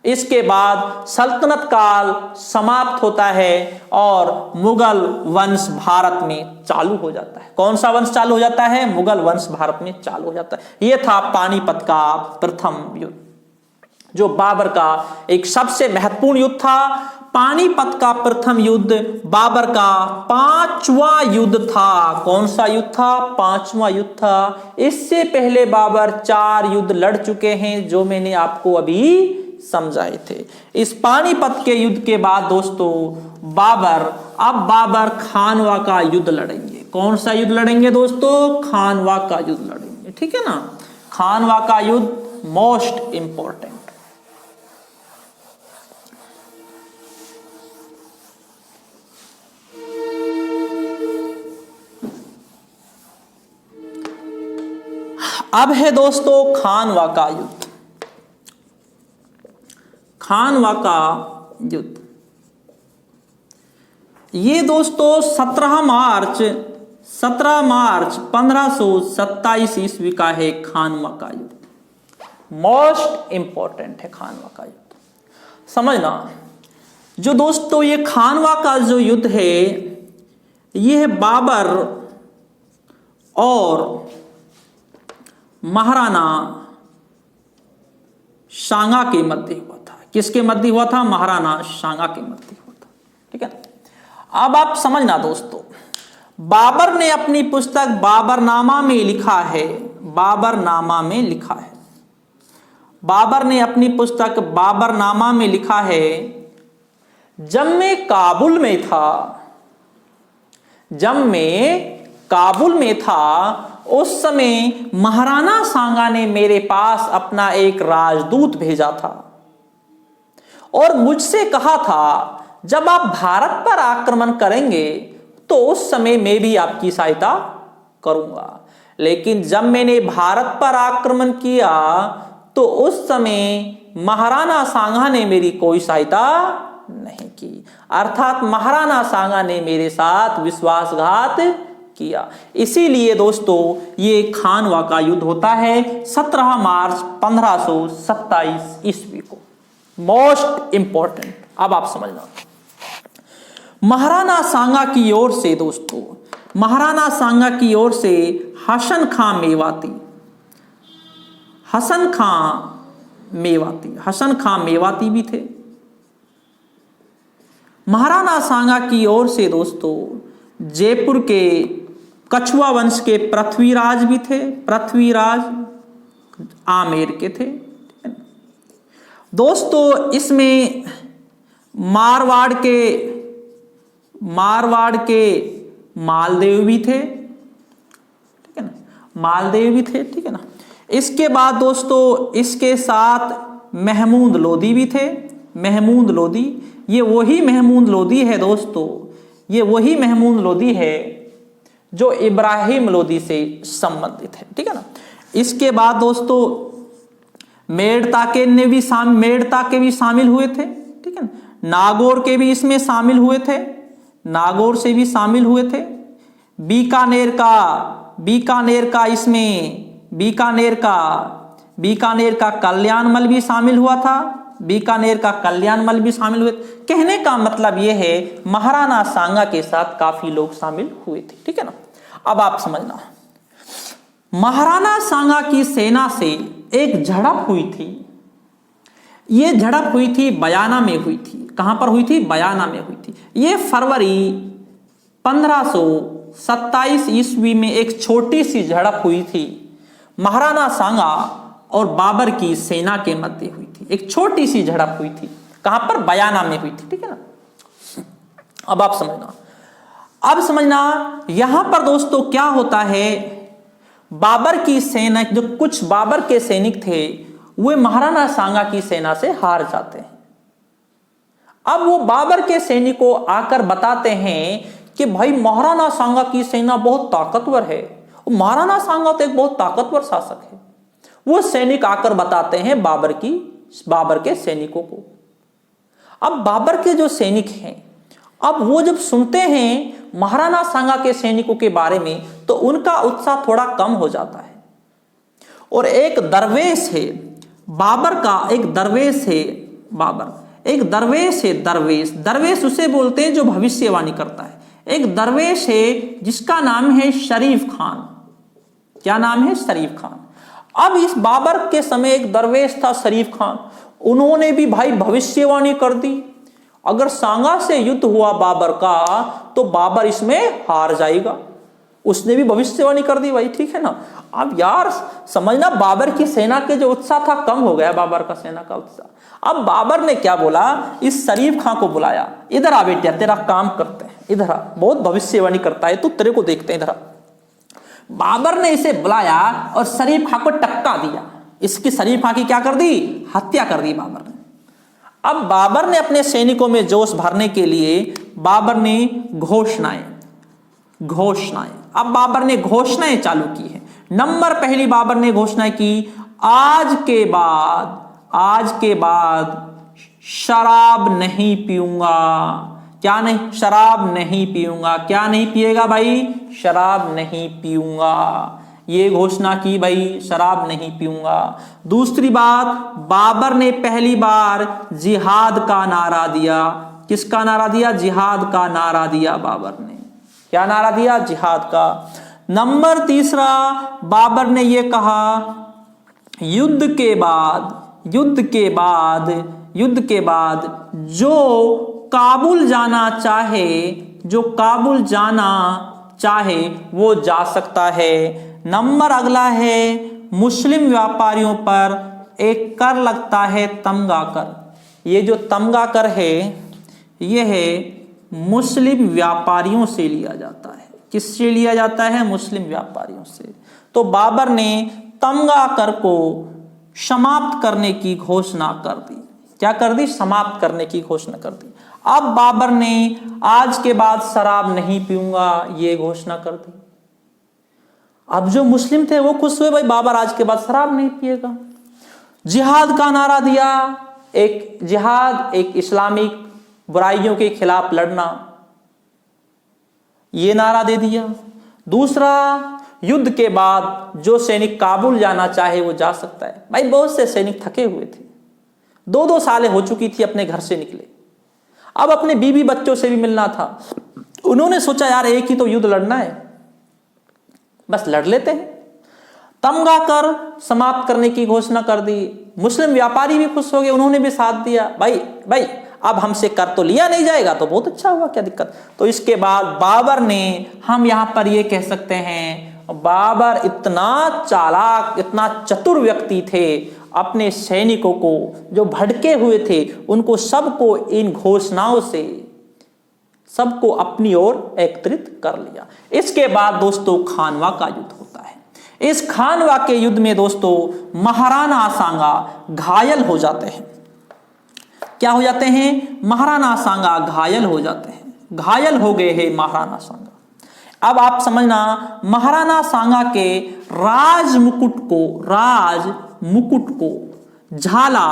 इसके बाद सल्तनत काल समाप्त होता है और मुगल वंश भारत में चालू हो जाता है। कौन सा वंश चालू हो जाता है? मुगल वंश भारत में चालू हो जाता है। यह था पानीपत का प्रथम युद्ध, जो बाबर का एक सबसे महत्वपूर्ण युद्ध था। पानीपत का प्रथम युद्ध बाबर का 5वां युद्ध था। कौन सा युद्ध था? 5वां युद्ध था। इससे पहले बाबर 4 युद्ध लड़ चुके हैं, जो मैंने आपको अभी समझाए थे। इस पानीपत के युद्ध के बाद दोस्तों बाबर खानवा का युद्ध लड़ेंगे। कौन सा युद्ध लड़ेंगे दोस्तों? खानवा का युद्ध लड़ेंगे, ठीक है ना। खानवा का युद्ध मोस्ट इंपॉर्टेंट। अब है दोस्तों खानवा का युद्ध। खानवा का युद्ध ये दोस्तों 17 मार्च 1527 ईस्वी का है। खानवा का युद्ध मोस्ट इंपॉर्टेंट है। खानवा का युद्ध समझना, जो दोस्तों ये खानवा का जो युद्ध है, ये है बाबर और महाराणा सांगा के मध्य हुआ था। किसके मध्य हुआ था? महाराणा सांगा के मध्य हुआ था। ठीक है, अब आप समझना दोस्तों, बाबर ने अपनी पुस्तक बाबरनामा में लिखा है, बाबरनामा में लिखा है, बाबर ने अपनी पुस्तक बाबरनामा में लिखा है, जब मैं काबुल में था, जब मैं काबुल में था, उस समय महाराणा सांगा ने मेरे पास अपना एक राजदूत भेजा था और मुझसे कहा था जब आप भारत पर आक्रमण करेंगे तो उस समय मैं भी आपकी सहायता करूंगा। लेकिन जब मैंने भारत पर आक्रमण किया तो उस समय महाराणा सांगा ने मेरी कोई सहायता नहीं की, अर्थात महाराणा सांगा ने मेरे साथ विश्वासघात किया। इसीलिए दोस्तों ये खानवा का युद्ध होता है 17 मार्च 1527 ईस्वी को। मोस्ट इंपॉर्टेंट, अब आप समझना, महाराणा सांगा की ओर से दोस्तों, महाराणा सांगा की ओर से हसन खां मेवाती, हसन खां मेवाती, हसन खां मेवाती भी थे। महाराणा सांगा की ओर से दोस्तों जयपुर के कछुआ वंश के पृथ्वीराज भी थे, पृथ्वीराज आमेर के थे। दोस्तों इसमें मारवाड़ के मालदेव भी थे, ठीक है ना, मालदेव भी थे, ठीक है ना। इसके बाद दोस्तों इसके साथ महमूद लोदी भी थे, महमूद लोदी, ये वही महमूद लोदी है दोस्तों, ये वही महमूद लोदी है जो इब्राहिम लोदी से संबंधित है, ठीक है ना। इसके बाद दोस्तों मेड़ता के भी शामिल हुए थे, ठीक है ना, नागौर के भी इसमें शामिल हुए थे, नागौर से भी शामिल हुए थे। बीकानेर का कल्याणमल भी शामिल हुआ था, बीकानेर का कल्याणमल भी शामिल हुए। कहने का मतलब यह है महाराणा सांगा के साथ काफी लोग शामिल हुए थे, ठीक है ना। अब आप समझना, महाराणा सांगा की सेना से एक झड़प हुई थी, ये झड़प हुई थी बयाना में हुई थी। कहां पर हुई थी? बयाना में हुई थी। ये फरवरी 1527 ईस्वी में एक छोटी सी झड़प हुई थी, महाराणा सांगा और बाबर की सेना के मध्य हुई थी। एक छोटी सी झड़प हुई थी, कहां पर? बयाना में हुई थी, ठीक है ना। अब आप समझना, अब समझना यहां पर दोस्तों क्या होता है, बाबर की सेना, जो कुछ बाबर के सैनिक थे वे महाराणा सांगा की सेना से हार जाते हैं। अब वो बाबर के सैनिकों आकर बताते हैं कि भाई महाराणा सांगा की सेना बहुत ताकतवर है, महाराणा सांगा तो एक बहुत ताकतवर शासक है। वो सैनिक आकर बताते हैं बाबर के सैनिकों को। अब बाबर के जो सैनिक हैं, अब वो जब सुनते हैं महाराणा सांगा के सैनिकों के बारे में तो उनका उत्साह थोड़ा कम हो जाता है। और एक दरवेश है बाबर का, एक दरवेश है बाबर, एक दरवेश है, दरवेश उसे बोलते हैं जो भविष्यवाणी करता है। एक दरवेश है जिसका नाम है शरीफ खान। क्या नाम है? शरीफ खान। अब इस बाबर के समय एक दरवेश था शरीफ खान, उन्होंने भी भाई भविष्यवाणी कर दी, अगर सांगा से युद्ध हुआ बाबर का तो बाबर इसमें हार जाएगा। उसने भी भविष्यवाणी कर दी भाई, ठीक है ना। अब यार समझना, बाबर की सेना के जो उत्साह था कम हो गया, बाबर का सेना का उत्साह। अब बाबर ने क्या बोला, इस शरीफ खां को बुलाया, इधर आ बेटा तेरा काम करते हैं, इधर आ, बहुत भविष्यवाणी करता है, तो तेरे को देखते हैं, इधर आ। बाबर ने इसे बुलाया और शरीफ खां को टक्का दिया, इसकी शरीफ खां की क्या कर दी? हत्या कर दी बाबर ने। अब बाबर ने अपने सैनिकों में जोश भरने के लिए बाबर ने घोषणाएं, अब बाबर ने घोषणाएं चालू की है। नंबर पहली बाबर ने घोषणा की, आज के बाद शराब नहीं पीऊंगा। क्या नहीं? शराब नहीं पीऊंगा। क्या नहीं पिएगा भाई? शराब नहीं पीऊंगा। ये घोषणा की भाई, शराब नहीं पीऊंगा। दूसरी बात, बाबर ने पहली बार जिहाद का नारा दिया। किसका नारा दिया? जिहाद का नारा दिया बाबर ने। क्या नारा दिया? जिहाद का। नंबर तीसरा, बाबर ने यह कहा, युद्ध के बाद जो काबुल जाना चाहे वो जा सकता है। नंबर अगला है, मुस्लिम व्यापारियों पर एक कर लगता है, तमगा कर। ये जो तमगा कर है, यह है मुस्लिम व्यापारियों से लिया जाता है। किससे लिया जाता है? मुस्लिम व्यापारियों से। तो बाबर ने तमगा कर को समाप्त करने की घोषणा कर दी। क्या कर दी? समाप्त करने की घोषणा कर दी। अब बाबर ने आज के बाद शराब नहीं पीऊंगा, ये घोषणा कर दी। अब जो मुस्लिम थे वो खुश हुए, भाई बाबर आज के बाद शराब नहीं पिएगा। जिहाद का नारा दिया, एक जिहाद, एक इस्लामिक बुराइयों के खिलाफ लड़ना, ये नारा दे दिया। दूसरा, युद्ध के बाद जो सैनिक काबुल जाना चाहे वो जा सकता है। भाई बहुत से सैनिक थके हुए थे, 2-2 सालें हो चुकी थी अपने घर से निकले, अब अपने बीवी बच्चों से भी मिलना था। उन्होंने सोचा यार एक ही तो युद्ध लड़ना है, बस लड़ लेते हैं। तमगा कर समाप्त करने की घोषणा कर दी। मुस्लिम व्यापारी भी खुश हो गए, उन्होंने भी साथ दिया। भाई अब हमसे कर तो लिया नहीं जाएगा तो बहुत अच्छा हुआ, क्या दिक्कत। तो इसके बाद बाबर ने, हम यहां पर ये कह सकते हैं, बाबर इतना चालाक, इतना चतुर व्यक्ति थे, अपने सैनिकों को जो भड़के हुए थे उनको सबको इन घोषणाओं से सबको अपनी ओर एकत्रित कर लिया। इसके बाद दोस्तों खानवा का युद्ध होता है। इस खानवा के युद्ध में दोस्तों महाराणा सांगा घायल हो जाते हैं। क्या हो जाते हैं? महाराणा सांगा घायल हो जाते हैं। घायल हो गए हैं महाराणा सांगा। अब आप समझना, महाराणा सांगा के राज मुकुट को झाला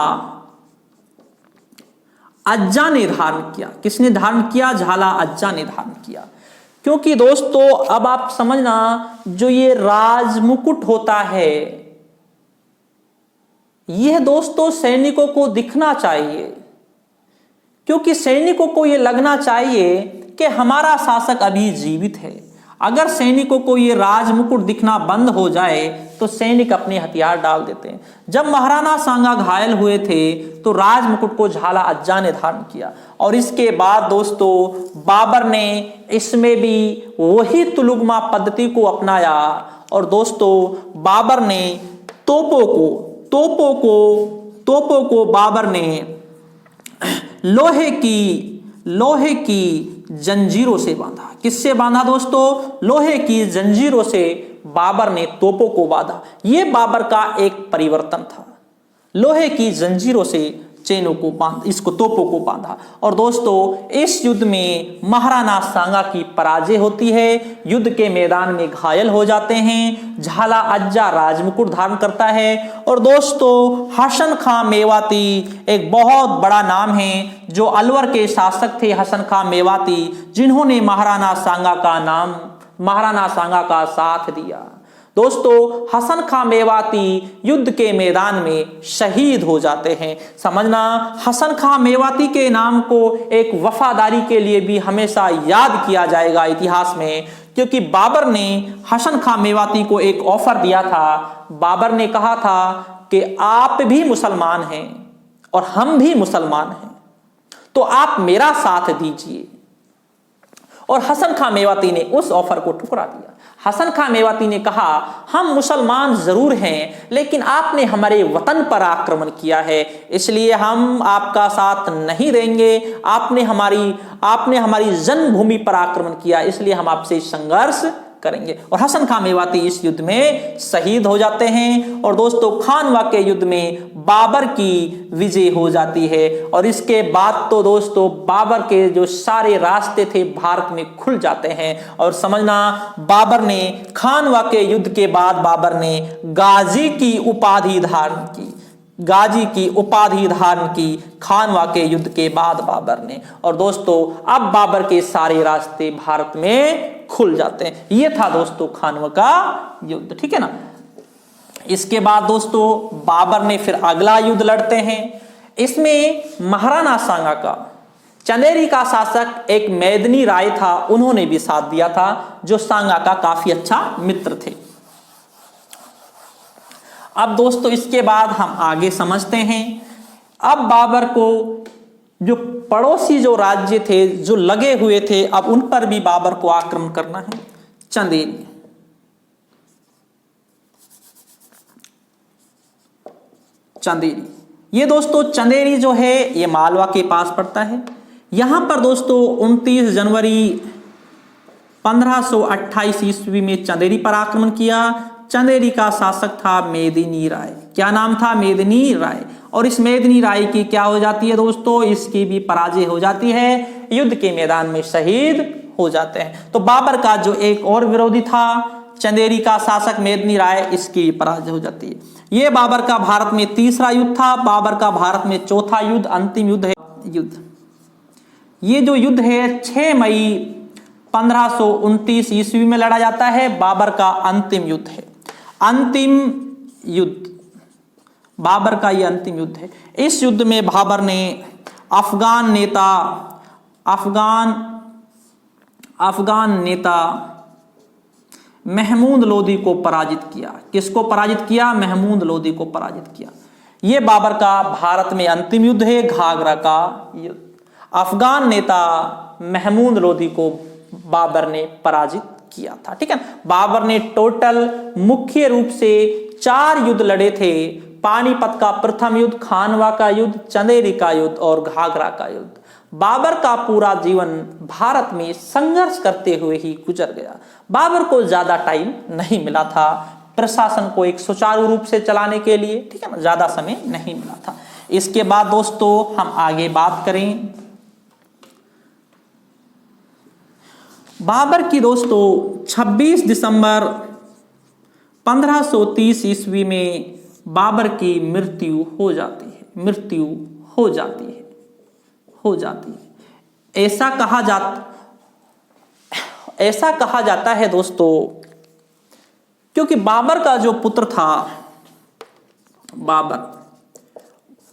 अज्जा ने धारण किया। किसने धारण किया? झाला अज्जा ने धारण किया। क्योंकि दोस्तों अब आप समझना, जो ये राज मुकुट होता है, यह दोस्तों सैनिकों को दिखना चाहिए, क्योंकि सैनिकों को यह लगना चाहिए कि हमारा शासक अभी जीवित है। अगर सैनिकों को ये राज मुकुट दिखना बंद हो जाए तो सैनिक अपने हथियार डाल देते हैं। जब महाराणा सांगा घायल हुए थे तो राज मुकुट को झाला अज्जा ने धारण किया। और इसके बाद दोस्तों बाबर ने इसमें भी वही तुलुगमा पद्धति को अपनाया। और दोस्तों बाबर ने तोपों को बाबर ने लोहे की जंजीरों से बांधा। किससे बांधा दोस्तों? लोहे की जंजीरों से बाबर ने तोपों को बांधा। यह बाबर का एक परिवर्तन था। लोहे की जंजीरों से इसको तोपों को बांधा। और दोस्तों इस युद्ध में महाराणा सांगा की पराजय होती है, युद्ध के मैदान में घायल हो जाते हैं। झाला अज्जा राजमुकुट धारण करता है। और दोस्तों हसन खां मेवाती एक बहुत बड़ा नाम है, जो अलवर के शासक थे हसन खां मेवाती, जिन्होंने महाराणा सांगा का साथ दिया। दोस्तों हसन खां मेवाती युद्ध के मैदान में शहीद हो जाते हैं। समझना, हसन खां मेवाती के नाम को एक वफादारी के लिए भी हमेशा याद किया जाएगा इतिहास में, क्योंकि बाबर ने हसन खां मेवाती को एक ऑफर दिया था। बाबर ने कहा था कि आप भी मुसलमान हैं और हम भी मुसलमान हैं, तो आप मेरा साथ दीजिए। और हसन खां मेवाती ने उस ऑफर को ठुकरा दिया। हसन खां मेवाती ने कहा, हम मुसलमान जरूर हैं, लेकिन आपने हमारे वतन पर आक्रमण किया है, इसलिए हम आपका साथ नहीं देंगे। आपने हमारी जन्मभूमि पर आक्रमण किया, इसलिए हम आपसे संघर्ष करेंगे। और हसन खां मेवाती इस युद्ध में शहीद हो जाते हैं। और दोस्तों खानवा के युद्ध में बाबर की विजय हो जाती है। और इसके बाद तो दोस्तों बाबर के जो सारे रास्ते थे भारत में खुल जाते हैं। और समझना, बाबर ने खानवा के युद्ध के बाद बाबर ने गाजी की उपाधि धारण की खानवा के युद्ध के बाद बाबर ने। और दोस्तों अब बाबर के सारे रास्ते भारत में खुल जाते हैं। ये था दोस्तों खानवा का युद्ध, ठीक है ना। इसके बाद दोस्तों बाबर ने फिर अगला युद्ध लड़ते हैं। इसमें महाराणा सांगा का चंदेरी का शासक एक मेदिनी राय था, उन्होंने भी साथ दिया था, जो सांगा का काफी अच्छा मित्र थे। अब दोस्तों इसके बाद हम आगे समझते हैं। अब बाबर को जो पड़ोसी जो राज्य थे, जो लगे हुए थे, अब उन पर भी बाबर को आक्रमण करना है। चंदेरी, चंदेरी, ये दोस्तों चंदेरी जो है ये मालवा के पास पड़ता है। यहां पर दोस्तों 29 जनवरी 1528 ईस्वी में चंदेरी पर आक्रमण किया। चंदेरी का शासक था मेदिनी राय। क्या नाम था? मेदिनी राय। और इस मेदिनी राय की क्या हो जाती है दोस्तों? इसकी भी पराजय हो जाती है, युद्ध के मैदान में शहीद हो जाते हैं। तो बाबर का जो एक और विरोधी था चंदेरी का शासक मेदिनी राय, इसकी पराजय हो जाती है। यह बाबर का भारत में तीसरा युद्ध था। बाबर का भारत में चौथा युद्ध, अंतिम युद्ध है। ये जो युद्ध है 6 मई 1529 ईस्वी में लड़ा जाता है। बाबर का अंतिम युद्ध है, अंतिम युद्ध, बाबर का यह अंतिम युद्ध है। इस युद्ध में बाबर ने अफगान नेता महमूद लोदी को पराजित किया। किसको पराजित किया? महमूद लोदी को पराजित किया। यह बाबर का भारत में अंतिम युद्ध है, घाघरा का युद्ध। अफगान नेता महमूद लोदी को बाबर ने पराजित किया था। ठीक है, बाबर ने टोटल मुख्य रूप से 4 युद्ध लड़े थे। पानीपत का प्रथम युद्ध, खानवा का युद्ध, चंदेरी का युद्ध और घाघरा का युद्ध। बाबर का पूरा जीवन भारत में संघर्ष करते हुए ही गुजर गया। बाबर को ज्यादा टाइम नहीं मिला था प्रशासन को एक सुचारू रूप से चलाने के लिए, ठीक है ना, ज्यादा समय नहीं मिला था। इसके बाद दोस्तों हम आगे बात करें बाबर की। दोस्तों 26 दिसंबर 1530 ईस्वी में बाबर की मृत्यु हो जाती है। ऐसा कहा जाता है दोस्तों, क्योंकि बाबर का जो पुत्र था,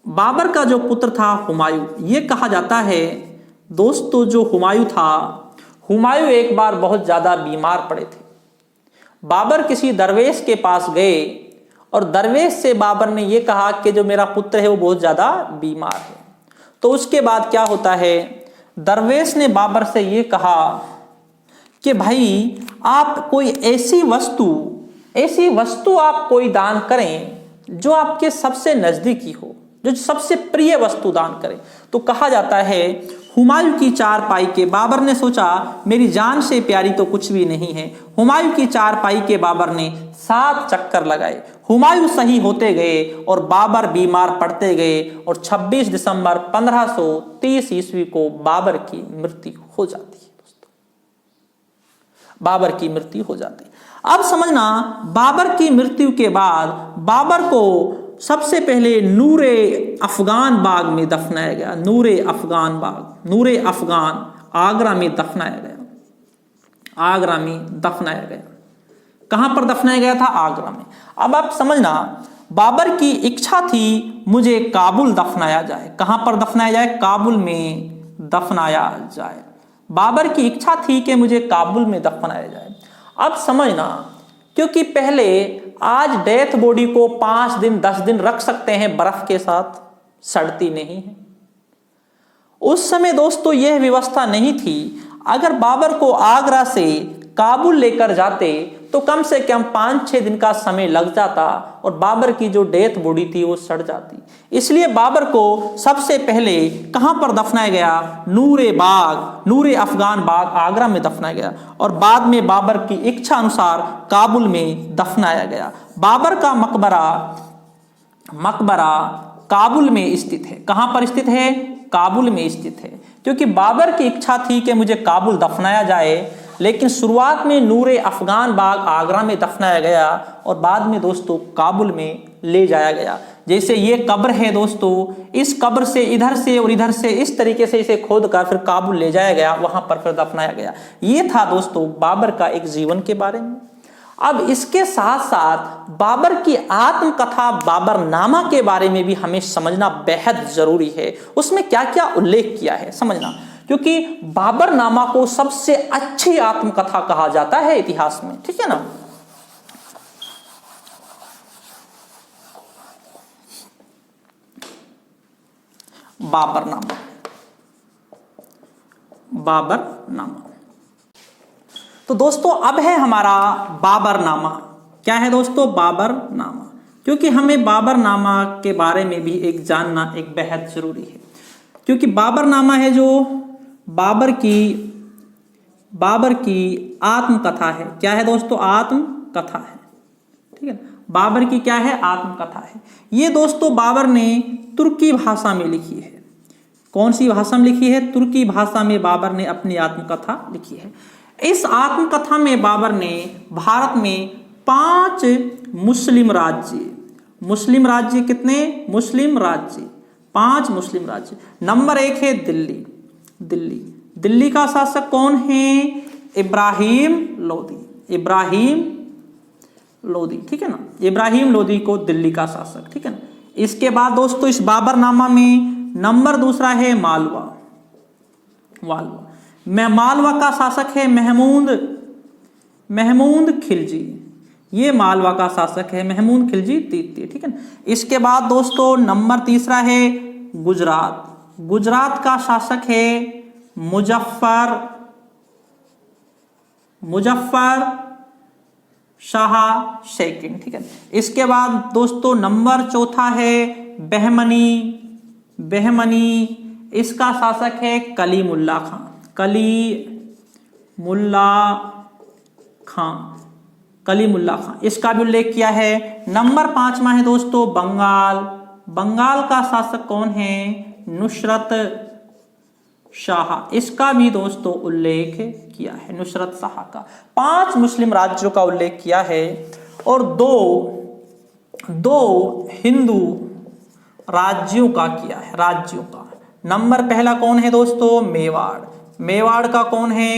बाबर का जो पुत्र था हुमायूं, ये कहा जाता है दोस्तों, जो हुमायूं एक बार बहुत ज्यादा बीमार पड़े थे। बाबर किसी दरवेश के पास गए और दरवेश से बाबर ने यह कहा कि जो मेरा पुत्र है वो बहुत ज्यादा बीमार है। तो उसके बाद क्या होता है, दरवेश ने बाबर से यह कहा कि भाई आप कोई ऐसी वस्तु आप कोई दान करें जो आपके सबसे नजदीकी हो, जो सबसे प्रिय वस्तु दान करें। तो कहा जाता है हुमायूं की चारपाई के बाबर ने सोचा मेरी जान से प्यारी तो कुछ भी नहीं है। हुमायूं की चारपाई के बाबर ने 7 चक्कर लगाए। हुमायूं सही होते गए और बाबर बीमार पड़ते गए और 26 दिसंबर 1530 ईस्वी को बाबर की मृत्यु हो जाती है। दोस्तों बाबर की मृत्यु हो जाती है। अब समझना, बाबर की मृत्यु के बाद बाबर को सबसे पहले नूरे अफगान बाग में दफनाया गया। नूरे अफगान, आगरा में दफनाया गया। कहां पर दफनाया गया था? आगरा में। अब आप समझना, बाबर की इच्छा थी मुझे काबुल दफनाया जाए। कहां पर दफनाया जाए? काबुल में दफनाया जाए। बाबर की इच्छा थी कि मुझे काबुल में दफनाया जाए। अब समझना, क्योंकि पहले आज डेथ बॉडी को 5 दिन 10 दिन रख सकते हैं बर्फ के साथ, सड़ती नहीं है। उस समय दोस्तों यह व्यवस्था नहीं थी। अगर बाबर को आगरा से काबुल लेकर जाते तो कम से कम 5-6 दिन का समय लग जाता और बाबर की जो डेथ बॉडी थी वो सड़ जाती। इसलिए बाबर को सबसे पहले कहां पर दफनाया गया? नूरे अफगान बाग, आगरा में दफनाया गया और बाद में बाबर की इच्छा अनुसार काबुल में दफनाया गया। बाबर का मकबरा काबुल में स्थित है। कहां पर स्थित है? काबुल में स्थित है, क्योंकि बाबर की इच्छा थी कि मुझे काबुल दफनाया जाए, लेकिन शुरुआत में नूरे अफगान बाग आगरा में दफनाया गया और बाद में दोस्तों काबुल में ले जाया गया। जैसे ये कब्र है दोस्तों, इस कब्र से इधर से और इधर से इस तरीके से इसे खोद कर फिर काबुल ले जाया गया, वहां पर फिर दफनाया गया। ये था दोस्तों बाबर का एक जीवन के बारे में। अब इसके साथ साथ बाबर की आत्मकथा बाबरनामा के बारे में भी हमें समझना बेहद जरूरी है। उसमें क्या क्या उल्लेख किया है समझना, क्योंकि बाबरनामा को सबसे अच्छी आत्मकथा कहा जाता है इतिहास में, ठीक है ना। बाबरनामा, बाबरनामा। तो दोस्तों अब है हमारा बाबरनामा। क्या है दोस्तों? बाबरनामा। क्योंकि हमें बाबरनामा के बारे में भी एक जानना एक बेहद जरूरी है, क्योंकि बाबरनामा है जो बाबर की आत्मकथा है। क्या है दोस्तों? आत्मकथा है, ठीक है। बाबर की क्या है? आत्मकथा है। ये दोस्तों बाबर ने तुर्की भाषा में लिखी है। कौन सी भाषा में लिखी है? तुर्की भाषा में बाबर ने अपनी आत्मकथा लिखी है। इस आत्मकथा में बाबर ने भारत में 5 मुस्लिम राज्य कितने? मुस्लिम राज्य, 5 मुस्लिम राज्य। नंबर 1 है दिल्ली का शासक कौन है? इब्राहिम लोदी, ठीक है ना। इब्राहिम लोदी को दिल्ली का शासक, ठीक है ना। इसके बाद दोस्तों इस बाबरनामा में नंबर 2 है मालवा। मालवा का शासक है महमूद खिलजी। ये मालवा का शासक है महमूद खिलजी तृतीय, ठीक है ना। इसके बाद दोस्तों नंबर 3 है गुजरात का शासक है मुजफ्फर शाह सेकंड, ठीक है। इसके बाद दोस्तों नंबर 4 है बहमनी। इसका शासक है कलीमुल्ला खां। इसका भी उल्लेख किया है। नंबर 5 है दोस्तों बंगाल का शासक कौन है? नुसरत शाह। इसका भी दोस्तों उल्लेख किया है, नुसरत शाह का। 5 मुस्लिम राज्यों का उल्लेख किया है और दो हिंदू राज्यों का किया है, राज्यों का। नंबर 1 कौन है दोस्तों? मेवाड़ का कौन है?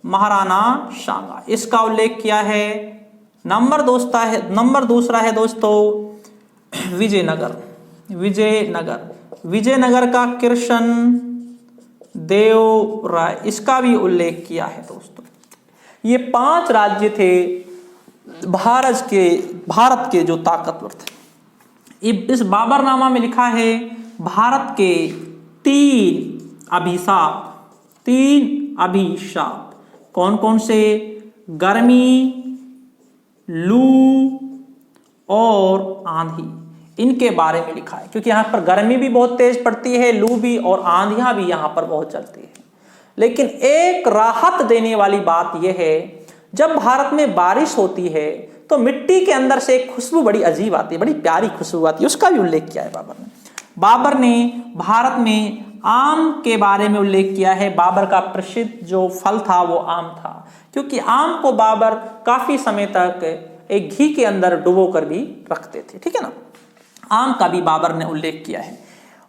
महाराणा सांगा। इसका उल्लेख किया है। नंबर 2 है दोस्तों विजयनगर का कृष्ण देव राय। इसका भी उल्लेख किया है दोस्तों। ये 5 राज्य थे भारत के जो ताकतवर थे। इस बाबरनामा में लिखा है भारत के 3 अभिशाप कौन कौन से? गर्मी, लू और आंधी, इनके बारे में लिखा है। क्योंकि यहाँ पर गर्मी भी बहुत तेज पड़ती है, लू भी और आंधियां भी यहाँ पर बहुत चलती है। लेकिन एक राहत देने वाली बात यह है, जब भारत में बारिश होती है तो मिट्टी के अंदर से एक खुशबू बड़ी अजीब आती है, बड़ी प्यारी खुशबू आती है। उसका भी उल्लेख किया है बाबर ने भारत में आम के बारे में उल्लेख किया है। बाबर का प्रसिद्ध जो फल था वो आम था, क्योंकि आम को बाबर काफी समय तक एक घी के अंदर डुबो कर भी रखते थे, ठीक है ना। आम का भी बाबर ने उल्लेख किया है।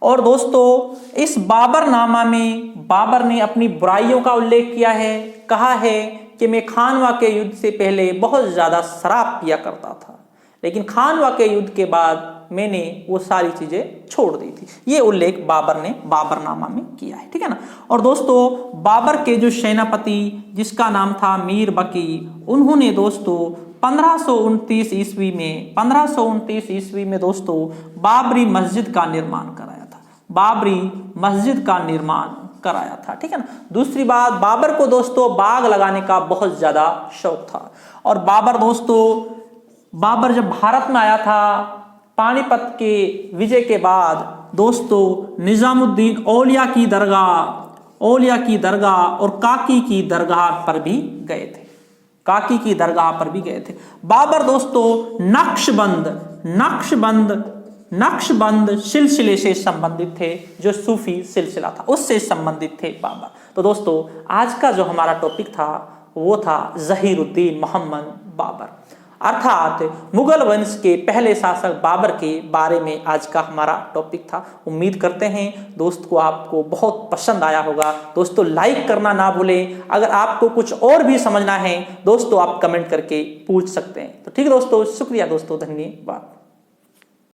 और दोस्तों इस बाबरनामा में बाबर ने अपनी बुराइयों का उल्लेख किया है। कहा है कि मैं खानवा के युद्ध से पहले बहुत ज्यादा शराब पिया करता था, लेकिन खानवा के युद्ध के बाद मैंने वो सारी चीजें छोड़ दी थी। ये उल्लेख बाबर ने बाबरनामा में किया है, ठीक है ना। और दोस्तों बाबर के जो सेनापति जिसका नाम था मीर बकी, उन्होंने दोस्तों 1529 ईस्वी में दोस्तों बाबरी मस्जिद का निर्माण कराया था, ठीक है ना। दूसरी बात, बाबर को दोस्तों बाग लगाने का बहुत ज्यादा शौक था। और बाबर जब भारत में आया था पानीपत के विजय के बाद दोस्तों निजामुद्दीन औलिया की दरगाह और काकी की दरगाह पर भी गए थे। बाबर दोस्तों नक्शबंद सिलसिले से संबंधित थे, जो सूफी सिलसिला था उससे संबंधित थे बाबर। तो दोस्तों आज का जो हमारा टॉपिक था वो था ज़हीरुद्दीन मोहम्मद बाबर। अर्थात मुगल वंश के पहले शासक बाबर के बारे में आज का हमारा टॉपिक था। उम्मीद करते हैं दोस्तों आपको बहुत पसंद आया होगा। दोस्तों लाइक करना ना भूलें। अगर आपको कुछ और भी समझना है दोस्तों आप कमेंट करके पूछ सकते हैं। तो ठीक है दोस्तों, शुक्रिया दोस्तों, धन्यवाद।